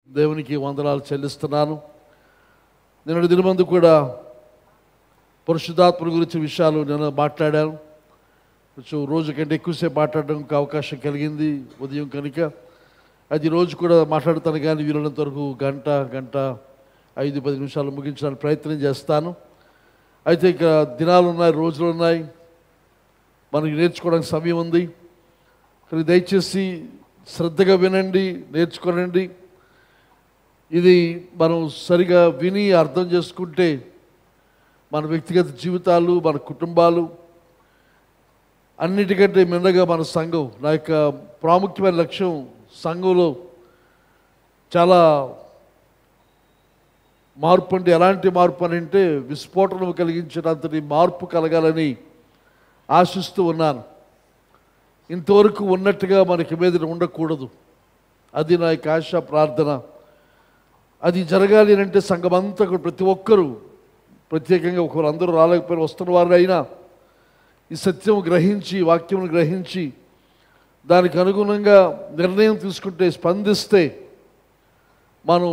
దేవునికి వందనాలు చెల్లిస్తున్నాను. నిన్నటి దినమందు కూడా పరిశుద్ధాత్మ గురించి విషయాలు నేను మాట్లాడాను. కొంచెం రోజు కంటే ఎక్కువసేపు మాట్లాడడానికి అవకాశం కలిగింది ఉదయం కనుక. అది రోజు కూడా మాట్లాడతాను, కానీ వీలైనంత వరకు గంట 5-10 నిమిషాలు ముగించడానికి ప్రయత్నం చేస్తాను. అయితే ఇక దినాలు ఉన్నాయి, రోజులు ఉన్నాయి, మనకి నేర్చుకోవడానికి సమయం ఉంది. కానీ దయచేసి శ్రద్ధగా వినండి, నేర్చుకోనండి. ఇది మనం సరిగా విని అర్థం చేసుకుంటే మన వ్యక్తిగత జీవితాలు, మన కుటుంబాలు, అన్నిటికంటే మిన్నగా మన సంఘం, నా యొక్క ప్రాముఖ్యమైన లక్ష్యం సంఘంలో చాలా మార్పు. అంటే ఎలాంటి మార్పు అని అంటే విస్ఫోటనం కలిగించినంతటి మార్పు కలగాలని ఆశిస్తూ ఉన్నాను. ఇంతవరకు ఉన్నట్టుగా మనకి మీద ఉండకూడదు. అది నా యొక్క ఆశ, ప్రార్థన. అది జరగాలి అంటే సంఘమంతా ప్రతి ఒక్కరూ, ప్రత్యేకంగా ఒకరు అందరూ రాలేకపోయినా వస్తున్న వారు అయినా ఈ సత్యం గ్రహించి, వాక్యం గ్రహించి దానికి అనుగుణంగా నిర్ణయం తీసుకుంటే, స్పందిస్తే మనం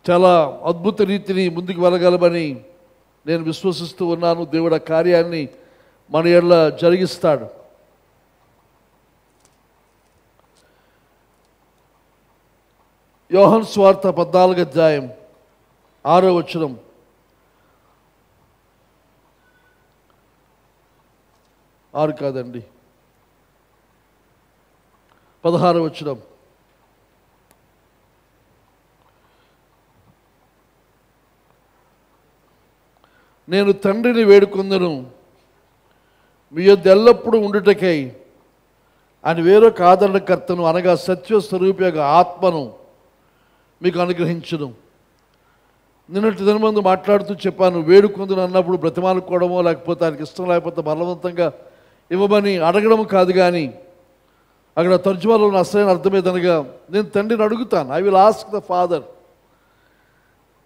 చాలా అద్భుత రీతిని ముందుకు వెళ్ళగలమని నేను విశ్వసిస్తూ ఉన్నాను. దేవుడు ఆ కార్యాన్ని మన ఎడల జరిగిస్తాడు. యోహాను సువార్త 14వ అధ్యాయం 6వ వచనం. ఆరు కాదండి, 16వ వచనం. నేను తండ్రిని వేడుకొందును, మీ యొద్ద ఎల్లప్పుడూ ఉండుటకై ఆయన వేరొక ఆదరణకర్తను, అనగా సత్యస్వరూపి యొక్క ఆత్మను మీకు అనుగ్రహించును. నిన్నటి దినమందు మాట్లాడుతూ చెప్పాను, వేడుకొందును అన్నప్పుడు బ్రతిమాలుకోవడమో లేకపోతే ఆయనకి ఇష్టం లేకపోతే బలవంతంగా ఇవ్వమని అడగడం కాదు. కానీ అక్కడ తర్జుమాలో ఉన్న అసలైన అర్థమేదనగా, నేను తండ్రిని అడుగుతాను, I will ask the father.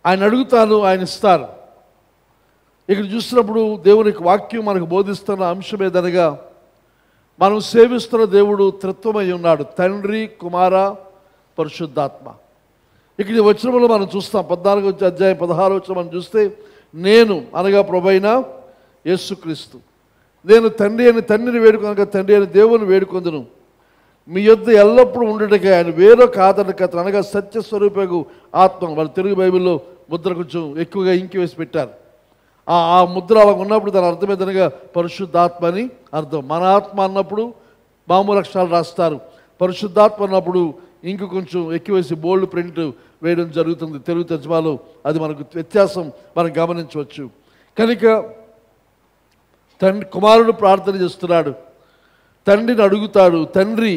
ఆయన అడుగుతాను, ఆయన ఇస్తారు. ఇక్కడ చూసినప్పుడు దేవుని వాక్యం మనకు బోధిస్తున్న అంశం ఏదనగా, మనం సేవిస్తున్న దేవుడు త్రిత్వమై ఉన్నాడు, తండ్రి, కుమార, పరిశుద్ధాత్మ. ఇక్కడ ఈ వచనంలో మనం చూస్తాం, 14వ అధ్యాయం 16వ వచనం మనం చూస్తే, నేను అనగా ప్రభువైన యేసుక్రీస్తు, నేను తండ్రిని వేడుకొనగా తండ్రి అని దేవుని వేడుకొందును, మీ యొద్ద ఎల్లప్పుడూ ఉండుటకై ఆయన వేరొక ఆదరణకర్త, అనగా సత్యస్వరూపకు ఆత్మ. వాళ్ళ తెలుగు బైబిల్లో ముద్ర కొంచెం ఎక్కువగా ఇంకి వేసి పెట్టారు. ఆ ముద్ర అలా ఉన్నప్పుడు దాని అర్థం ఏదనగా పరిశుద్ధాత్మ అని అర్థం. మన ఆత్మ అన్నప్పుడు మామూలు అక్షరాలు రాస్తారు, పరిశుద్ధాత్మ అన్నప్పుడు ఇంక కొంచెం ఎక్కువ వేసి బోల్డ్ ప్రింట్ వేయడం జరుగుతుంది తెలుగు తర్జుమాలో. అది మనకు వ్యత్యాసం మనం గమనించవచ్చు. కనుక కుమారుడు ప్రార్థన చేస్తున్నాడు, తండ్రిని అడుగుతాడు, తండ్రి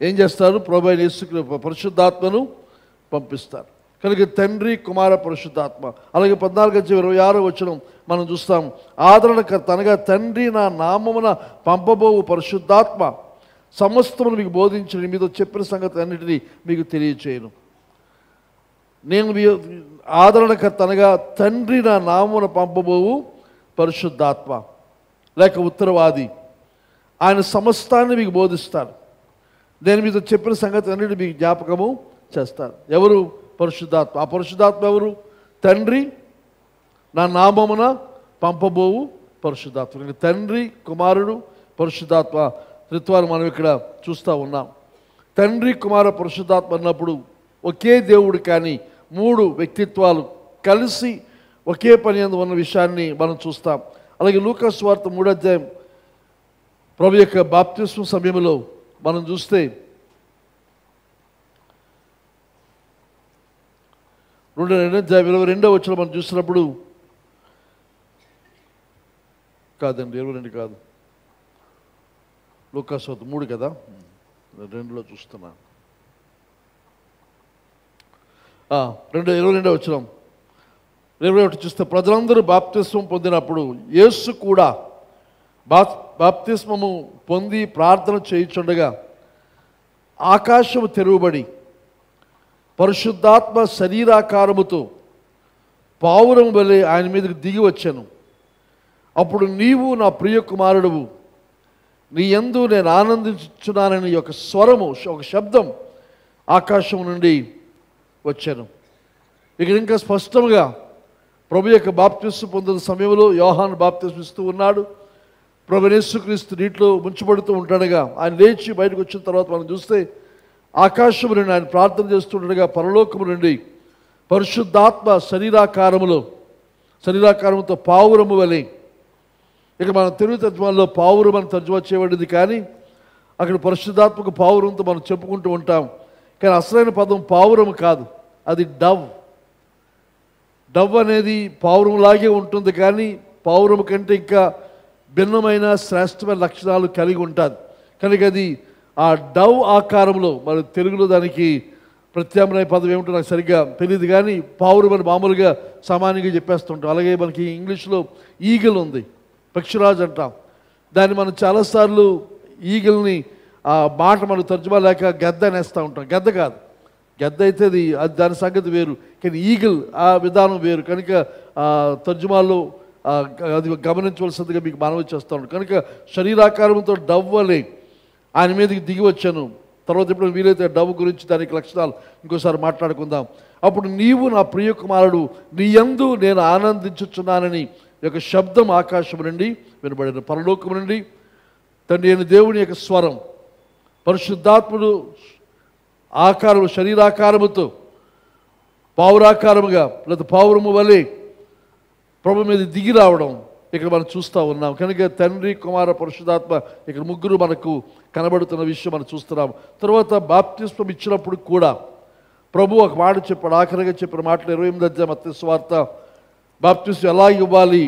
ఏం చేస్తారు, ప్రభువైన యేసు పరిశుద్ధాత్మను పంపిస్తారు. కనుక తండ్రి, కుమార, పరిశుద్ధాత్మ. అలాగే 14:26 వచనం మనం చూస్తాం, ఆదరణకర్త అనగా తండ్రి నా నామమున పంపబోవు పరిశుద్ధాత్మ సమస్తమును మీకు బోధించిన, మీతో చెప్పిన సంగతి అన్నిటినీ మీకు తెలియచేయను. నేను ఆదరణకర్త అనగా తండ్రి నా నామమున పంపబోవు పరిశుద్ధాత్మ లేక ఉత్తరవాది. ఆయన సమస్తాన్ని మీకు బోధిస్తాడు, నేను మీతో చెప్పిన సంగతి అన్నిటిని మీకు జ్ఞాపకము చేస్తాను. ఎవరు? పరిశుద్ధాత్మ. ఆ పరిశుద్ధాత్మ ఎవరు? తండ్రి నా నామమున పంపబోవు పరిశుద్ధాత్మ. తండ్రి, కుమారుడు, పరిశుద్ధాత్మ త్రిత్వాన్ని మనం ఇక్కడ చూస్తూ ఉన్నాం. తండ్రి, కుమార, పరిశుద్ధాత్మ అన్నప్పుడు ఒకే దేవుడు, కానీ 3 వ్యక్తిత్వాలు కలిసి ఒకే పని అందు ఉన్న విషయాన్ని మనం చూస్తాం. అలాగే లూకా సువార్త 3వ అధ్యాయం ప్రభు యొక్క బాప్తిస్మ సమయంలో మనం చూస్తే 22వ వచనం మనం చూసినప్పుడు, కాదండి 22 కాదు, లూకా సువార్త 3 కదా, 2లో చూస్తున్నాను. 22వ వచనం 21 చూస్తే, ప్రజలందరూ బాప్తిస్మం పొందినప్పుడు యేసు కూడా బాప్తిస్మము పొంది ప్రార్థన చేయుచుండగా ఆకాశము తెరువబడి పరిశుద్ధాత్మ శరీరాకారముతో పావురము వలె ఆయన మీదకి దిగి వచ్చాను. అప్పుడు నీవు నా ప్రియ కుమారుడువు, నీ యందు నేను ఆనందించున్నానని ఒక స్వరము, ఒక శబ్దం ఆకాశం నుండి వచ్చాను. ఇక్కడ ఇంకా స్పష్టంగా ప్రభు యొక్క బాప్తిస్మం పొందిన సమయంలో యోహాను బాప్తిస్మం ఇస్తూ ఉన్నాడు. ప్రభు యేసుక్రీస్తు నీటిలో ముంచబడుతూ ఉంటాడుగా ఆయన లేచి బయటకు వచ్చిన తర్వాత మనం చూస్తే ఆకాశం నుండి ఆయన ప్రార్థన చేస్తుండగా పరలోకము నుండి పరిశుద్ధాత్మ శరీరాకారముతో పావురము వలె, ఇక మన తెలుగు తర్జుమాలో పావురం అని తర్జుమా చేయబడింది, కానీ అక్కడ పరిశుద్ధాత్మక పావురంతో మనం చెప్పుకుంటూ ఉంటాం. కానీ అసలైన పదం పావురం కాదు, అది డవ్. డవ్ అనేది పావురంలాగే ఉంటుంది, కానీ పావురం కంటే ఇంకా భిన్నమైన శ్రేష్టమైన లక్షణాలు కలిగి ఉంటుంది. కనుక అది ఆ డవ్ ఆకారంలో, మన తెలుగులో దానికి ప్రత్యామ్నాయ పదం ఏమిటో నాకు సరిగ్గా తెలియదు, కానీ పావురం అని మామూలుగా సామాన్యంగా చెప్పేస్తుంటాం. అలాగే మనకి ఇంగ్లీష్లో ఈగల్ ఉంది, పక్షిరాజు అంటాం. దాన్ని మనం చాలాసార్లు ఈగల్ని ఆ మాట మనకు తర్జుమా లేక గద్ద అనేస్తూ ఉంటాం. గద్ద కాదు, గద్ద అయితే అది దాని సంగతి వేరు, కానీ ఈగల్ ఆ విధానం వేరు. కనుక తర్జుమాల్లో అది గమనించవలసిందిగా మీకు మనవి చేస్తూ ఉంటాం. కనుక శరీరాకారంతో డవ్వలే ఆయన మీదకి దిగి వచ్చాను. తర్వాత ఇప్పుడు వీలైతే డవ్ గురించి దానికి లక్షణాలు ఇంకోసారి మాట్లాడుకుందాం. అప్పుడు నీవు నా ప్రియ కుమారుడు, నీ యందు నేను ఆనందించుచున్నానని యొక్క శబ్దం ఆకాశం నుండి వినబడిన. పరలోకం నుండి తండ్రి అయిన దేవుని యొక్క స్వరం పరిశుద్ధాత్ముడు ఆకారము శరీరాకారముతో పావురాకారముగా లేదా పావురము వలె ప్రభు మీద దిగి రావడం ఇక్కడ మనం చూస్తూ ఉన్నాం. కనుక తండ్రి కుమార పరిశుద్ధాత్మ ఇక్కడ ముగ్గురు మనకు కనబడుతున్న విషయం మనం చూస్తున్నాం. తర్వాత బాప్తిస్మం ఇచ్చినప్పుడు కూడా ప్రభు ఒక మాట చెప్పాడు. ఆఖరిగా చెప్పిన మాటలు 28వ అధ్యాయం మత్తయి సువార్త బాప్తిస్మం ఎలా ఇవ్వాలి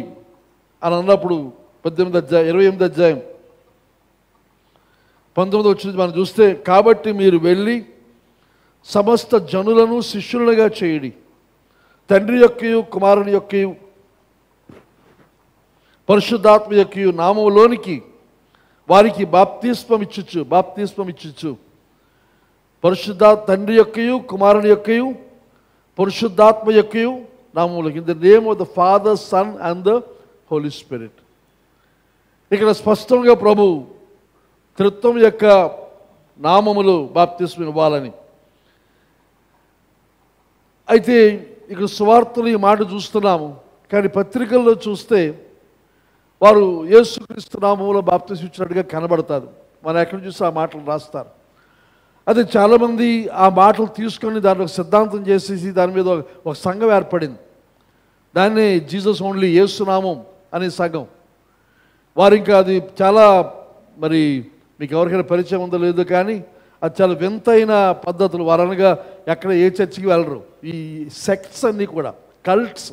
అని అన్నప్పుడు 28వ అధ్యాయం 19వ వచనం మనం చూస్తే, కాబట్టి మీరు వెళ్ళి సమస్త జనులను శిష్యులుగా చేయుడి, తండ్రి యొక్కయు కుమారుని యొక్కయు పరిశుద్ధాత్మ యొక్కయు నామములోనికి వారికి బాప్తిస్మం ఇచ్చుచు తండ్రి యొక్కయు కుమారుని యొక్కయు పరిశుద్ధాత్మ యొక్కయు నామములోకి, in the name of the father, son and the holy spirit. ఇక్కడ స్పష్టంగా ప్రభు త్రిత్వం యొక్క నామములు బాప్తిస్మం ఇవ్వాలని. అయితే ఇక్కడ సువార్తలు ఈ మాట చూస్తున్నాము, కానీ పత్రికల్లో చూస్తే వారు యేసుక్రీస్తు నామములో బాప్తిస్మం ఇచ్చినట్టుగా కనబడతారు. మనం ఎక్కడ చూస్తే ఆ మాటలు రాస్తారు. అదే చాలామంది ఆ మాటలు తీసుకొని దాంట్లో ఒక సిద్ధాంతం చేసేసి దాని మీద ఒక సంఘం ఏర్పడింది. దాన్నే జీసస్ ఓన్లీ యేసునామం అనే సంఘం. వారు ఇంకా అది చాలా, మరి మీకు ఎవరికైనా పరిచయం ఉందో లేదో కానీ అది చాలా వింతైన పద్ధతులు. వారనగా ఎక్కడ ఏ చర్చికి వెళ్ళరు. ఈ సెక్ట్స్ అన్నీ కూడా కల్ట్స్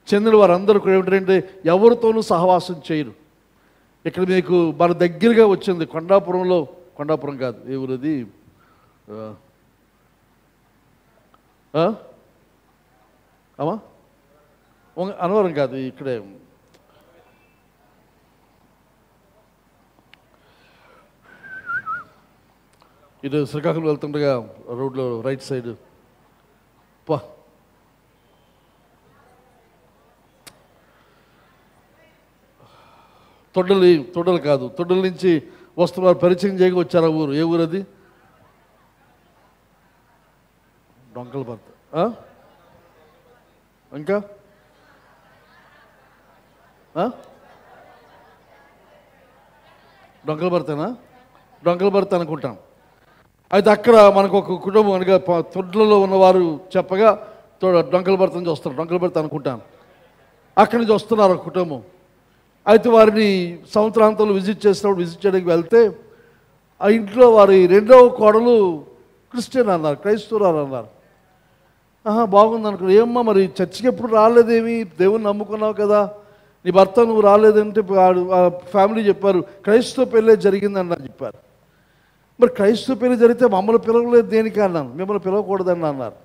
చెందిన వారందరూ కూడా ఏమిటంటే ఎవరితోనూ సహవాసం చేయరు. ఇక్కడ మీకు మన దగ్గరగా వచ్చింది కొండాపురం కాదు, ఏ ఊరది, అమ్మా అనవరం కాదు, ఇక్కడే ఇటు శ్రీకాకుళం వెళ్తుండగా రోడ్లో రైట్ సైడ్ తొడ్డలు కాదు, తొడ్డల నుంచి వస్తున్నారు, పరిచయం చేయక వచ్చారు. ఆ ఊరు ఏ ఊరు అది? డొంకలపర్తి. ఇంకా డొంకలపర్తి అనుకుంటాం. అయితే అక్కడ మనకు ఒక కుటుంబం అనగా తొడ్లలో ఉన్నవారు చెప్పగా డొంకలపర్తి నుంచి వస్తారు, డొంకలపర్తి అనుకుంటాను. అక్కడి నుంచి వస్తున్నారు ఒక కుటుంబం. అయితే వారిని సంవత్సరాంతంలో విజిట్ చేయడానికి వెళ్తే ఆ ఇంట్లో వారి రెండవ కోడలు క్రిస్టియన్ అన్నారు, క్రైస్తవురాలు అన్నారు. బాగుంది అనుకో. ఏమ్మా మరి చర్చికి ఎప్పుడు రాలేదేమి, దేవుని నమ్ముకున్నావు కదా, నీ భర్త నువ్వు రాలేదంటే ఫ్యామిలీ చెప్పారు క్రైస్తవ పెళ్ళే జరిగిందని చెప్పారు. మరి క్రైస్తవ పెళ్లి జరిగితే మమ్మల్ని పిలవలేదు దేనికి అన్నాను. మిమ్మల్ని పిలవకూడదని అన్నారు.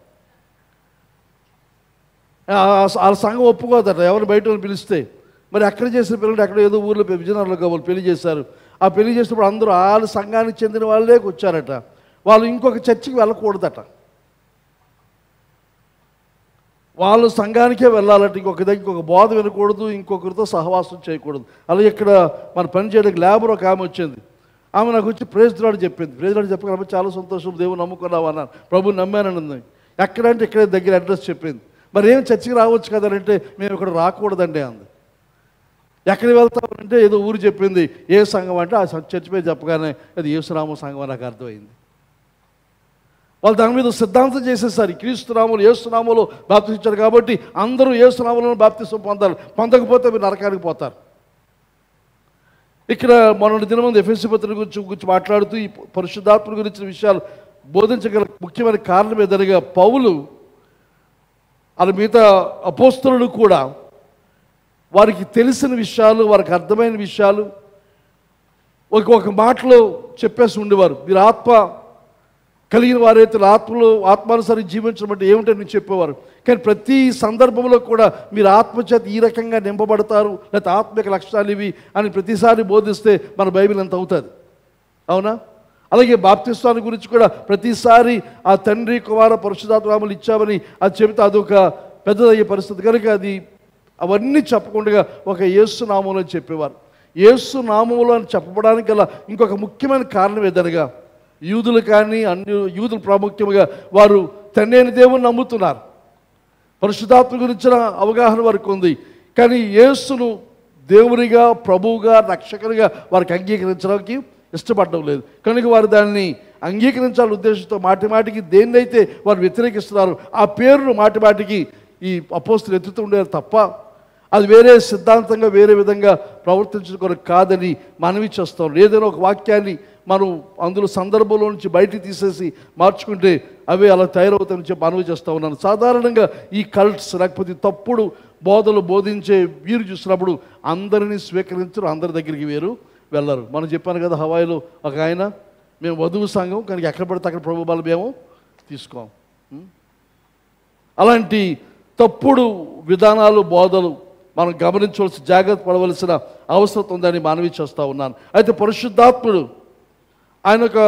వాళ్ళ సంఘం ఒప్పుకోదట ఎవరు బయట పిలిస్తే. మరి అక్కడ చేసిన పిల్లలు ఎక్కడ ఏదో ఊర్లో విజయనగరంలో వాళ్ళు పెళ్లి చేశారు. ఆ పెళ్లి చేసినప్పుడు అందరూ వాళ్ళ సంఘానికి చెందిన వాళ్ళే వచ్చారట. వాళ్ళు ఇంకొక చర్చికి వెళ్ళకూడదట, వాళ్ళు సంఘానికే వెళ్ళాలంటే ఇంకొక బోధ వినకూడదు, ఇంకొకరితో సహవాసం చేయకూడదు. అలాగే ఇక్కడ మన పని చేయడానికి లేబర్ ఒక ఆమె వచ్చింది. ఆమె నాకు వచ్చి ప్రైజ్ లార్డ్ చెప్పింది. ప్రైజ్ లార్డ్ చెప్పగలమో చాలా సంతోషం, దేవుని నమ్ముకున్నావు అన్నాను. ప్రభు నమ్మానని. ఎక్కడంటే ఇక్కడే దగ్గర అడ్రస్ చెప్పింది. మరి ఏం చర్చికి రావచ్చు కదంటే మేము ఇక్కడ రాకూడదండి అంది. ఎక్కడికి వెళ్తామంటే ఏదో ఊరు చెప్పింది. ఏ సంఘం అంటే ఆ చర్చి పేరు చెప్పగానే అది యేసునామ సంఘం అని నాకు అర్థమైంది. వాళ్ళు దాని మీద సిద్ధాంతం చేసేసారు. క్రీస్తునామములు యేసునామములో బాప్తిస్తారు కాబట్టి అందరూ యేసునామములో బాప్తిసం పొందాలి, పొందకపోతే మీరు నరకానికి పోతారు. ఇక్కడ మొన్నటి దినమందు ఎఫెసీ పత్రిక గురించి మాట్లాడుతూ ఈ పరిశుద్ధాత్మ గురించిన విషయాలు బోధించగల ముఖ్యమైన కారణం ఏదనగా పౌలు అది మిగతా అపోస్తలులు కూడా వారికి తెలిసిన విషయాలు, వారికి అర్థమైన విషయాలు ఒక మాటలో చెప్పేసి ఉండేవారు. మీరు ఆత్మ కలిగిన వారైతే ఆత్మానుసారి జీవించడం అంటే ఏమిటని చెప్పేవారు. కానీ ప్రతి సందర్భంలో కూడా మీరు ఆత్మచేత ఈ రకంగా నింపబడతారు, లేకపోతే ఆత్మిక లక్షణాలు ఇవి అని ప్రతిసారి బోధిస్తే మన బైబిల్ ఎంత అవుతుంది, అవునా? అలాగే బాప్తిస్వామి గురించి కూడా ప్రతిసారి ఆ తండ్రి కుమార పరిశుద్ధాత్మలు ఇచ్చామని అది చెబితే అదొక పెద్దదయ్యే పరిస్థితి కనుక అది అవన్నీ చెప్పకుండా ఒక యేసు నామములో చెప్పేవారు. యేసు నామములో అని చెప్పడానికి గల ఇంకొక ముఖ్యమైన కారణం ఏదనగా యూదులు కానీ యూదులు ప్రాముఖ్యంగా వారు తండ్రి అయిన దేవుని నమ్ముతున్నారు, పరిశుద్ధాత్మ గురించిన అవగాహన వారికి ఉంది. కానీ యేసును దేవునిగా ప్రభువుగా రక్షకునిగా వారికి అంగీకరించడానికి ఇష్టపడడం లేదు. కనుక వారు దాన్ని అంగీకరించాలని ఉద్దేశంతో మాటిమాటికి దేన్నైతే వారు వ్యతిరేకిస్తున్నారు ఆ పేరును మాటిమాటికి ఈ అపోస్తులు ఎత్తుతూ ఉండేది తప్ప అది వేరే సిద్ధాంతంగా వేరే విధంగా ప్రవర్తించడం కొరకు కాదని మనవి చేస్తాం. ఏదైనా ఒక వాక్యాన్ని మనం అందులో సందర్భంలో నుంచి బయటికి తీసేసి మార్చుకుంటే అవి అలా తయారవుతాయని చెప్పి మనవి చేస్తూ ఉన్నాను. సాధారణంగా ఈ కల్ట్స్ లేకపోతే తప్పుడు బోధలు బోధించే వీరు చూసినప్పుడు అందరినీ స్వీకరించరు, అందరి దగ్గరికి వేరు వెళ్ళరు. మనం చెప్పాను కదా, హవాయిలో ఒక ఆయన మేము వధువు సంఘం కనుక ఎక్కడ పడితే అక్కడ ప్రభు బలం మేము తీసుకోం. అలాంటి తప్పుడు విధానాలు బోధలు మనం గమనించవలసి జాగ్రత్త పడవలసిన అవసరం ఉందని మనవి చేస్తూ ఉన్నాను. అయితే పరిశుద్ధాత్ముడు ఆయన ఒక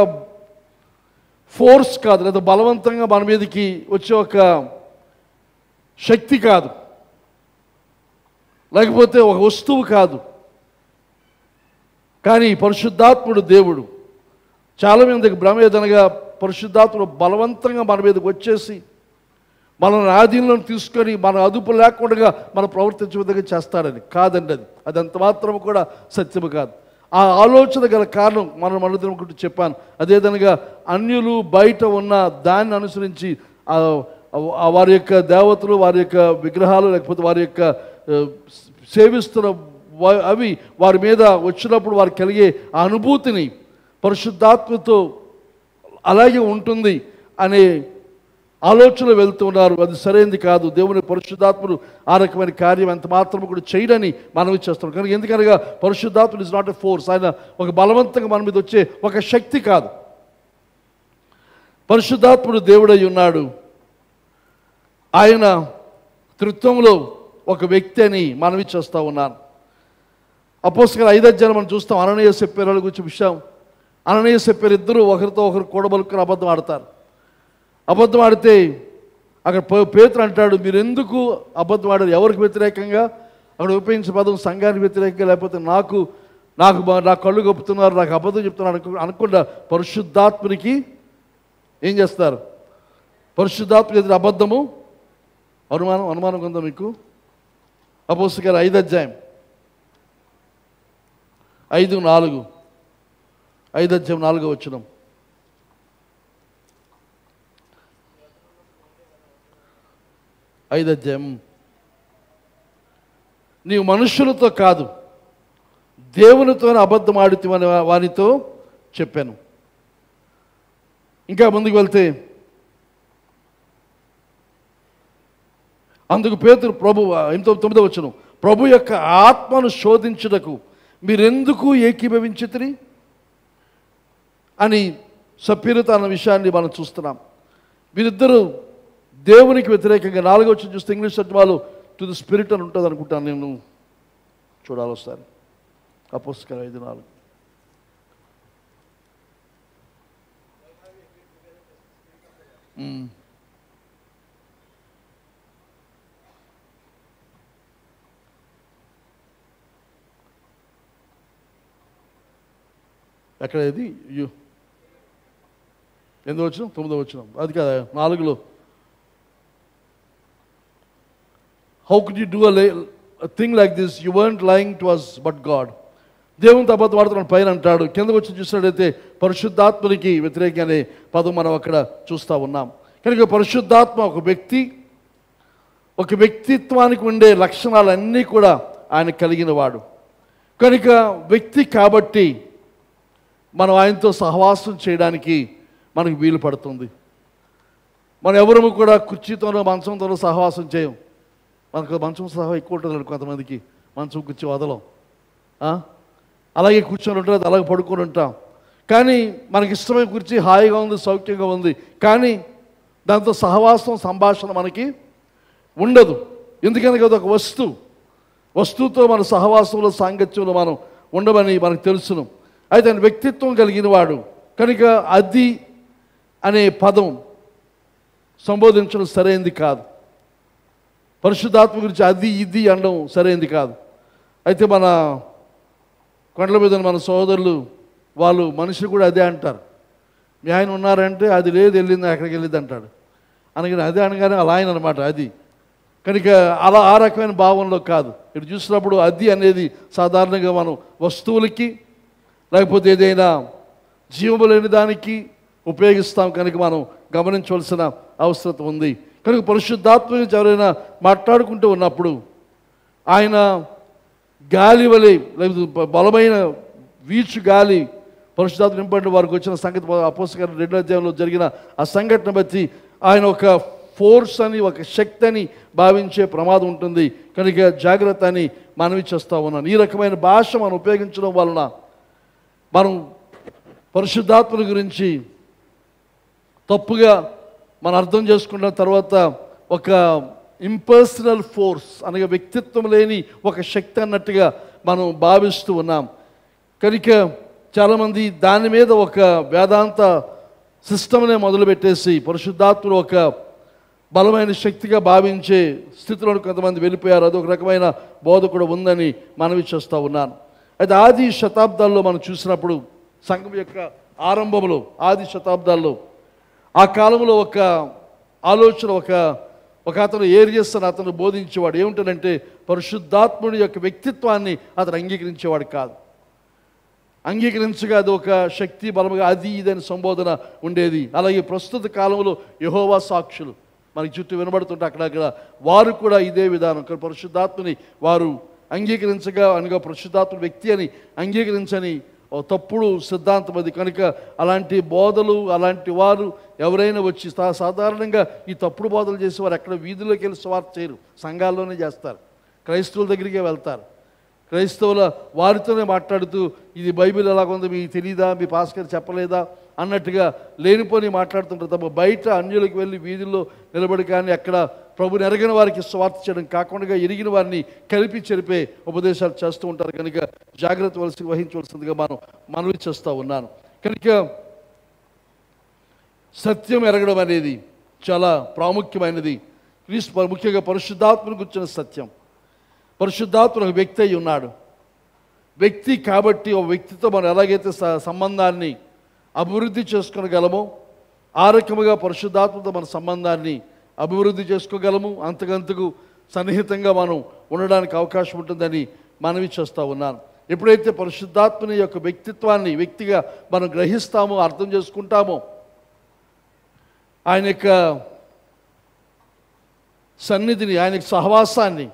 ఫోర్స్ కాదు, లేదా బలవంతంగా మన మీదకి వచ్చే ఒక శక్తి కాదు, లేకపోతే ఒక వస్తువు కాదు. కానీ పరిశుద్ధాత్ముడు దేవుడు. చాలామందికి భ్రమ ఏదనగా పరిశుద్ధాత్ముడు బలవంతంగా మన మీదకి వచ్చేసి మనల్ని ఆధీనంలో తీసుకొని మన అదుపు లేకుండా మనం ప్రవర్తించే విధంగా చేస్తారని కాదండి. అది అంత మాత్రం కూడా సత్యము కాదు. ఆ ఆలోచన గల కారణం మనం అనుకుంటూ చెప్పాను. అదేదనగా అన్యులు బయట ఉన్న దాన్ని అనుసరించి వారి యొక్క దేవతలు, వారి యొక్క విగ్రహాలు, లేకపోతే వారి యొక్క సేవిస్తున్న అవి వారి మీద వచ్చినప్పుడు వారికి కలిగే ఆ అనుభూతిని పరిశుద్ధాత్మతో అలాగే ఉంటుంది అనే ఆలోచనలు వెళ్తున్నారు. అది సరైనది కాదు. దేవుని పరిశుద్ధాత్ముడు ఆ రకమైన కార్యం ఎంత మాత్రం కూడా చేయడని మనవి చేస్తున్నాం. కనుక ఎందుకనగా పరిశుద్ధాత్ముడు ఇస్ నాట్ ఎ ఫోర్స్. ఆయన ఒక బలవంతంగా మన మీద వచ్చే ఒక శక్తి కాదు. పరిశుద్ధాత్ముడు దేవుడై ఉన్నాడు. ఆయన త్రిత్వంలో ఒక వ్యక్తి అని మనవి చేస్తూ ఉన్నాను. అపోస్తలుల 5వ అధ్యాయం మనం చూస్తాం. అననీయ సప్పీరాల గురించి విషయం. అననీయ సప్పీరు ఇద్దరు ఒకరితో ఒకరు కూడబలుకుని అబద్ధం ఆడతారు. అబద్ధం ఆడితే అక్కడ పేతురు అంటాడు, మీరు ఎందుకు అబద్ధం ఆడారు? ఎవరికి వ్యతిరేకంగా? అక్కడ ఉపయోగించే పదం సంఘానికి వ్యతిరేకంగా, లేకపోతే నాకు కళ్ళు కప్పుతున్నారు, నాకు అబద్ధం చెప్తున్నారు అనుకుండా పరిశుద్ధాత్మునికి ఏం చేస్తారు? పరిశుద్ధాత్మ ఎదురు అబద్ధము అనుమానం ఉందా మీకు? అపోస్తలుల 5వ అధ్యాయం 5:4 5వ అధ్యాయం 4వ వచనం. నీవు మనుషులతో కాదు దేవునితో అబద్ధం ఆడుతామని వారితో చెప్పాను. ఇంకా ముందుకు వెళ్తే అందుకు పేతురు ప్రభు 9వ వచనం, ప్రభు యొక్క ఆత్మను శోధించుటకు మీరెందుకు ఏకీభవించితిరి అని సప్పీరుతో అన్న విషయాన్ని మనం చూస్తున్నాం. వీరిద్దరూ దేవునికి వ్యతిరేకంగా 4వ వచనం చూస్తే ఇంగ్లీష్ తర్జుమాలో టు ది స్పిరిట్ అని ఉంటుంది అనుకుంటాను. నేను చూడాలి ఒకసారి. అపోస్తలుల 5:4. ఎక్కడ ఇది ఎందుకు వచ్చినాం 9వ వచనం అది కదా 4లో how could you do a thing like this? You weren't lying to us but God. దేవునితో అబద్ధం ఆడుతున్నాడు పైన అంటాడు. కిందకు వచ్చి చూసినట్లయితే పరిశుద్ధాత్మనికి వ్యతిరేకంగా అనే పదం మనం అక్కడ చూస్తూ ఉన్నాం. కనుక పరిశుద్ధాత్మ ఒక వ్యక్తి, ఒక వ్యక్తిత్వానికి ఉండే లక్షణాలన్నీ కూడా ఆయన కలిగిన వాడు. కనుక వ్యక్తి కాబట్టి మనం ఆయనతో సహవాసం చేయడానికి మనకు వీలు పడుతుంది. మనం ఎవరము కూడా కుర్చీతోనో మంచంతోనో సహవాసం చేయం. మనకు మంచం సహా ఎక్కువ ఉంటుంది కొంతమందికి, మంచం కుర్చీ వదలం, అలాగే కూర్చొని ఉంటుంది, అలాగే పడుకొని ఉంటాం. కానీ మనకి ఇష్టమైన కుర్చీ హాయిగా ఉంది, సౌఖ్యంగా ఉంది, కానీ దాంతో సహవాసం సంభాషణ మనకి ఉండదు. ఎందుకనగా అది ఒక వస్తువుతో మన సహవాసంలో సాంగత్యంలో మనం ఉండమని మనకు తెలుసును. అయితే ఆయన వ్యక్తిత్వం కలిగిన వాడు కనుక అది అనే పదం సంబోధించడం సరైనది కాదు. పరిశుద్ధాత్మ గురించి అది ఇది అనడం సరైనది కాదు. అయితే మన కొండల మీద మన సోదరులు వాళ్ళు మనుషులు కూడా అదే అంటారు. మీ ఆయన ఉన్నారంటే అది లేదు, వెళ్ళింది అక్కడికి వెళ్ళింది అంటాడు. అనగానే అదే అనగానే అలా ఆయన అనమాట అది. కనుక అలా ఆ రకమైన భావంలో కాదు. ఇటు చూసినప్పుడు అది అనేది సాధారణంగా మనం వస్తువులకి లేకపోతే ఏదైనా జీవము లేని దానికి ఉపయోగిస్తాం. కనుక మనం గమనించవలసిన అవసరం ఉంది. కనుక పరిశుద్ధాత్మ గురించి ఎవరైనా మాట్లాడుకుంటూ ఉన్నప్పుడు ఆయన గాలి వలె లేకపోతే బలమైన వీచు గాలి పరిశుద్ధాత్మ నింపడిన వారికి వచ్చిన సంగతి అపోస్తలుల 2వ అధ్యాయంలో జరిగిన ఆ సంఘటన బట్టి ఆయన ఒక ఫోర్స్ అని, ఒక శక్తి అని భావించే ప్రమాదం ఉంటుంది. కనుక జాగ్రత్త అని మనవి చేస్తూ ఉన్నాను. ఈ రకమైన భాష మనం ఉపయోగించడం వలన మనం పరిశుద్ధాత్మ గురించి తప్పుగా మనం అర్థం చేసుకున్న తర్వాత ఒక ఇంపర్సనల్ ఫోర్స్ అనగా వ్యక్తిత్వం లేని ఒక శక్తి అన్నట్టుగా మనం భావిస్తూ ఉన్నాం. కనుక చాలామంది దాని మీద ఒక వేదాంత సిస్టమ్నే మొదలుపెట్టేసి పరిశుద్ధాత్మను ఒక బలమైన శక్తిగా భావించే స్థితిలో కొంతమంది వెళ్ళిపోయారు. అదొక రకమైన బోధ కూడా ఉందని మనవి చేస్తూ ఉన్నాను. అయితే ఆది శతాబ్దాల్లో మనం చూసినప్పుడు సంఘం యొక్క ఆరంభంలో ఆది శతాబ్దాల్లో ఆ కాలంలో ఒక ఆలోచన ఒక అతను ఏరియస్ అని అతను బోధించేవాడు. ఏమిటంటే పరిశుద్ధాత్ముడి యొక్క వ్యక్తిత్వాన్ని అతను అంగీకరించేవాడు కాదు. అంగీకరించగా అది ఒక శక్తి బలముగా అది ఇదని సంబోధన ఉండేది. అలాగే ప్రస్తుత కాలంలో యెహోవా సాక్షులు మనకి చుట్టూ వినబడుతుంటే అక్కడక్కడ వారు కూడా ఇదే విధానం. పరిశుద్ధాత్మని వారు అంగీకరించగా అనగా పరిశుద్ధాత్మ వ్యక్తి అని అంగీకరించని తప్పుడు సిద్ధాంతం అది. కనుక అలాంటి బోధలు అలాంటి వారు ఎవరైనా వచ్చి సాధారణంగా ఈ తప్పుడు బోధలు చేసేవారు ఎక్కడ వీధుల్లోకి వెళ్ళి స్వార్థ చేయరు, సంఘాల్లోనే చేస్తారు, క్రైస్తవుల దగ్గరికే వెళ్తారు. క్రైస్తవుల వారితోనే మాట్లాడుతూ ఇది బైబిల్ ఎలాగుందో మీకు తెలియదా, మీ పాస్టర్ చెప్పలేదా అన్నట్టుగా లేనిపోని మాట్లాడుతుంటారు తప్ప బయట అన్యులకు వెళ్ళి వీధుల్లో నిలబడి కానీ అక్కడ ప్రభుని ఎరగిన వారికి స్వార్థ చేయడం కాకుండా ఎరిగిన వారిని కలిపి చెరిపే ఉపదేశాలు చేస్తూ ఉంటారు. కనుక జాగ్రత్త వహించవలసిందిగా మనవి చేస్తూ ఉన్నాను. కనుక సత్యం ఎరగడం అనేది చాలా ప్రాముఖ్యమైనది. ముఖ్యంగా పరిశుద్ధాత్మను గురించిన సత్యం. పరిశుద్ధాత్మ ఒక వ్యక్తి అయి ఉన్నాడు. వ్యక్తి కాబట్టి ఒక వ్యక్తితో మనం ఎలాగైతే సంబంధాన్ని అభివృద్ధి చేసుకోగలమో ఆ రకముగా పరిశుద్ధాత్మతో మన సంబంధాన్ని అభివృద్ధి చేసుకోగలము. అంతకంతకు సన్నిహితంగా మనం ఉండడానికి అవకాశం ఉంటుందని మనవి చేస్తూ ఉన్నాను. ఎప్పుడైతే పరిశుద్ధాత్మని యొక్క వ్యక్తిత్వాన్ని వ్యక్తిగా మనం గ్రహిస్తామో అర్థం చేసుకుంటామో ఆయన యొక్క సన్నిధిని ఆయన యొక్క సహవాసాన్ని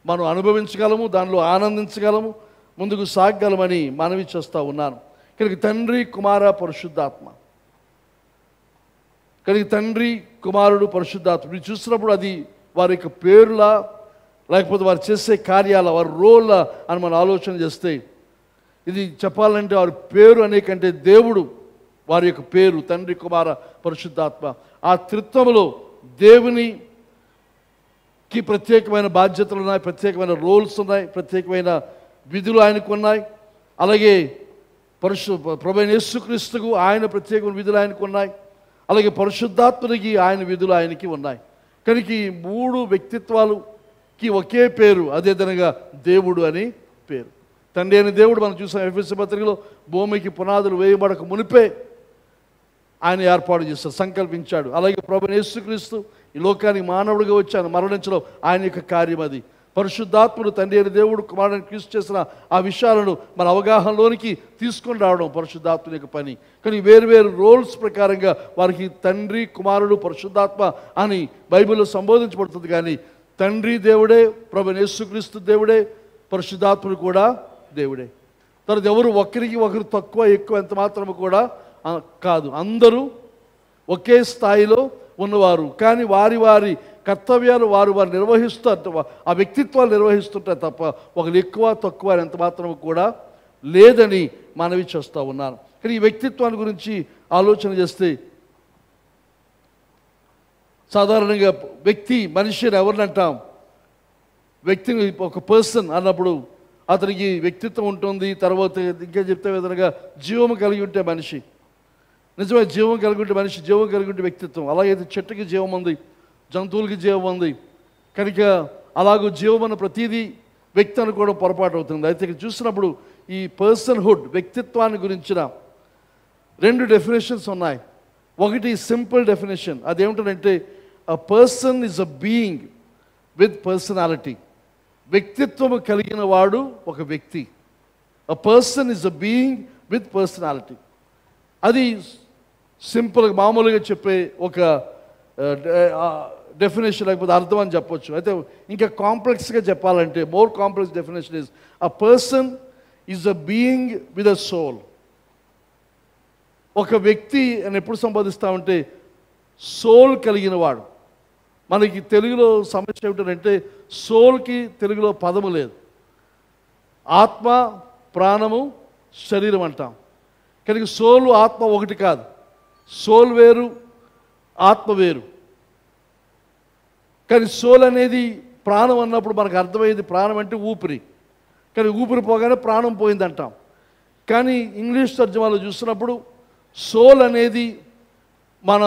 మనం అనుభవించగలము, దానిలో ఆనందించగలము, ముందుకు సాగగలమని మనవి చేస్తూ ఉన్నాను. కనుక తండ్రి కుమార పరిశుద్ధాత్మ, కనుక తండ్రి కుమారుడు పరిశుద్ధాత్మ మీరు చూసినప్పుడు అది వారి యొక్క పేరులా లేకపోతే వారు చేసే కార్యాల వారి రోల్లా అని మనం ఆలోచన చేస్తే ఇది చెప్పాలంటే వారి పేరు అనే కంటే దేవుడు వారి యొక్క పేరు తండ్రి కుమార పరిశుద్ధాత్మ. ఆ త్రిత్వములో దేవునికి ప్రత్యేకమైన బాధ్యతలు ఉన్నాయి, ప్రత్యేకమైన రోల్స్ ఉన్నాయి, ప్రత్యేకమైన విధులు ఆయనకు ఉన్నాయి. అలాగే ప్రభువైన యేసుక్రీస్తుకు ఆయన ప్రత్యేకమైన విధులు ఆయనకు ఉన్నాయి. అలాగే పరిశుద్ధాత్మనికి ఆయన విధులు ఆయనకి ఉన్నాయి. కనుక ఈ మూడు వ్యక్తిత్వాలుకి ఒకే పేరు, అదేవిధంగా దేవుడు అని పేరు. తండ్రి అయిన దేవుడు మనం చూసాం ఎఫెసీ పత్రికలో భూమికి పునాదులు వేయబడక మునిపే ఆయన ఏర్పాటు చేస్తాడు, సంకల్పించాడు. అలాగే ప్రభువైన యేసుక్రీస్తు ఈ లోకానికి మానవుడిగా వచ్చాను, మరణించడం ఆయన యొక్క కార్యం. అది పరిశుద్ధాత్ముడు తండ్రి అయిన దేవుడు కుమారుని క్రీస్తు చేసిన ఆ విషయాలను మన అవగాహనలోనికి తీసుకొని రావడం పరిశుద్ధాత్ముని యొక్క పని. కానీ వేరు రోల్స్ ప్రకారంగా వారికి తండ్రి, కుమారుడు, పరిశుద్ధాత్మ అని బైబిల్లో సంబోధించబడుతుంది. కానీ తండ్రి దేవుడే, ప్రభువైన యేసుక్రీస్తు దేవుడే, పరిశుద్ధాత్ముడు కూడా దేవుడే. తర్వాత ఎవరు ఒకరికి ఒకరు తక్కువ ఎక్కువ ఎంత మాత్రము కూడా కాదు, అందరూ ఒకే స్థాయిలో ఉన్నవారు. కానీ వారి వారి కర్తవ్యాలు వారు నిర్వహిస్తారు, ఆ వ్యక్తిత్వాలు నిర్వహిస్తుంటారు తప్ప ఒకరు ఎక్కువ తక్కువ అని ఎంత మాత్రం కూడా లేదని మనవి చేస్తూ ఉన్నాను. కానీ ఈ వ్యక్తిత్వాన్ని గురించి ఆలోచన చేస్తే సాధారణంగా వ్యక్తి, మనిషిని ఎవరిని అంటాం? వ్యక్తిని ఒక పర్సన్ అన్నప్పుడు అతనికి వ్యక్తిత్వం ఉంటుంది. తర్వాత ఇంకా చెప్తే విధంగా జీవము కలిగి ఉంటే మనిషి, నిజమే జీవం కలిగి ఉంటే మనిషి, జీవం కలిగి ఉంటే వ్యక్తిత్వం. అలాగైతే చెట్టుకి జీవం ఉంది, జంతువులకి జీవం ఉంది. కనుక అలాగూ జీవం అన్న ప్రతిదీ వ్యక్తి అనుకోవడం పొరపాటు అవుతుంది. అయితే ఇక్కడ చూసినప్పుడు ఈ పర్సన్హుడ్, వ్యక్తిత్వాన్ని గురించిన 2 డెఫినేషన్స్ ఉన్నాయి. ఒకటి సింపుల్ డెఫినేషన్, అదేమిటంటే a person is a being with personality. వ్యక్తిత్వము కలిగిన వాడు ఒక వ్యక్తి. A person is a being with personality. అది సింపుల్గా మామూలుగా చెప్పే ఒక డెఫినేషన్, లేకపోతే అర్థం అని చెప్పొచ్చు. అయితే ఇంకా కాంప్లెక్స్గా చెప్పాలంటే more complex definition is a person is a being with a soul. ఒక వ్యక్తి అని ఎప్పుడు సంబోధిస్తామంటే సోల్ కలిగిన వాడు. మనకి తెలుగులో సమస్య ఏమిటంటే సోల్కి తెలుగులో పదము లేదు. ఆత్మ, ప్రాణము, శరీరం అంటాం. కనుక సోలు ఆత్మ ఒకటి కాదు. సోల్ వేరు, ఆత్మ వేరు. కానీ సోల్ అనేది ప్రాణం అన్నప్పుడు మనకు అర్థమైంది ప్రాణం అంటే ఊపిరి. కానీ ఊపిరి పోగానే ప్రాణం పోయింది అంటాం. కానీ ఇంగ్లీష్ తర్జుమాలో చూసినప్పుడు సోల్ అనేది మన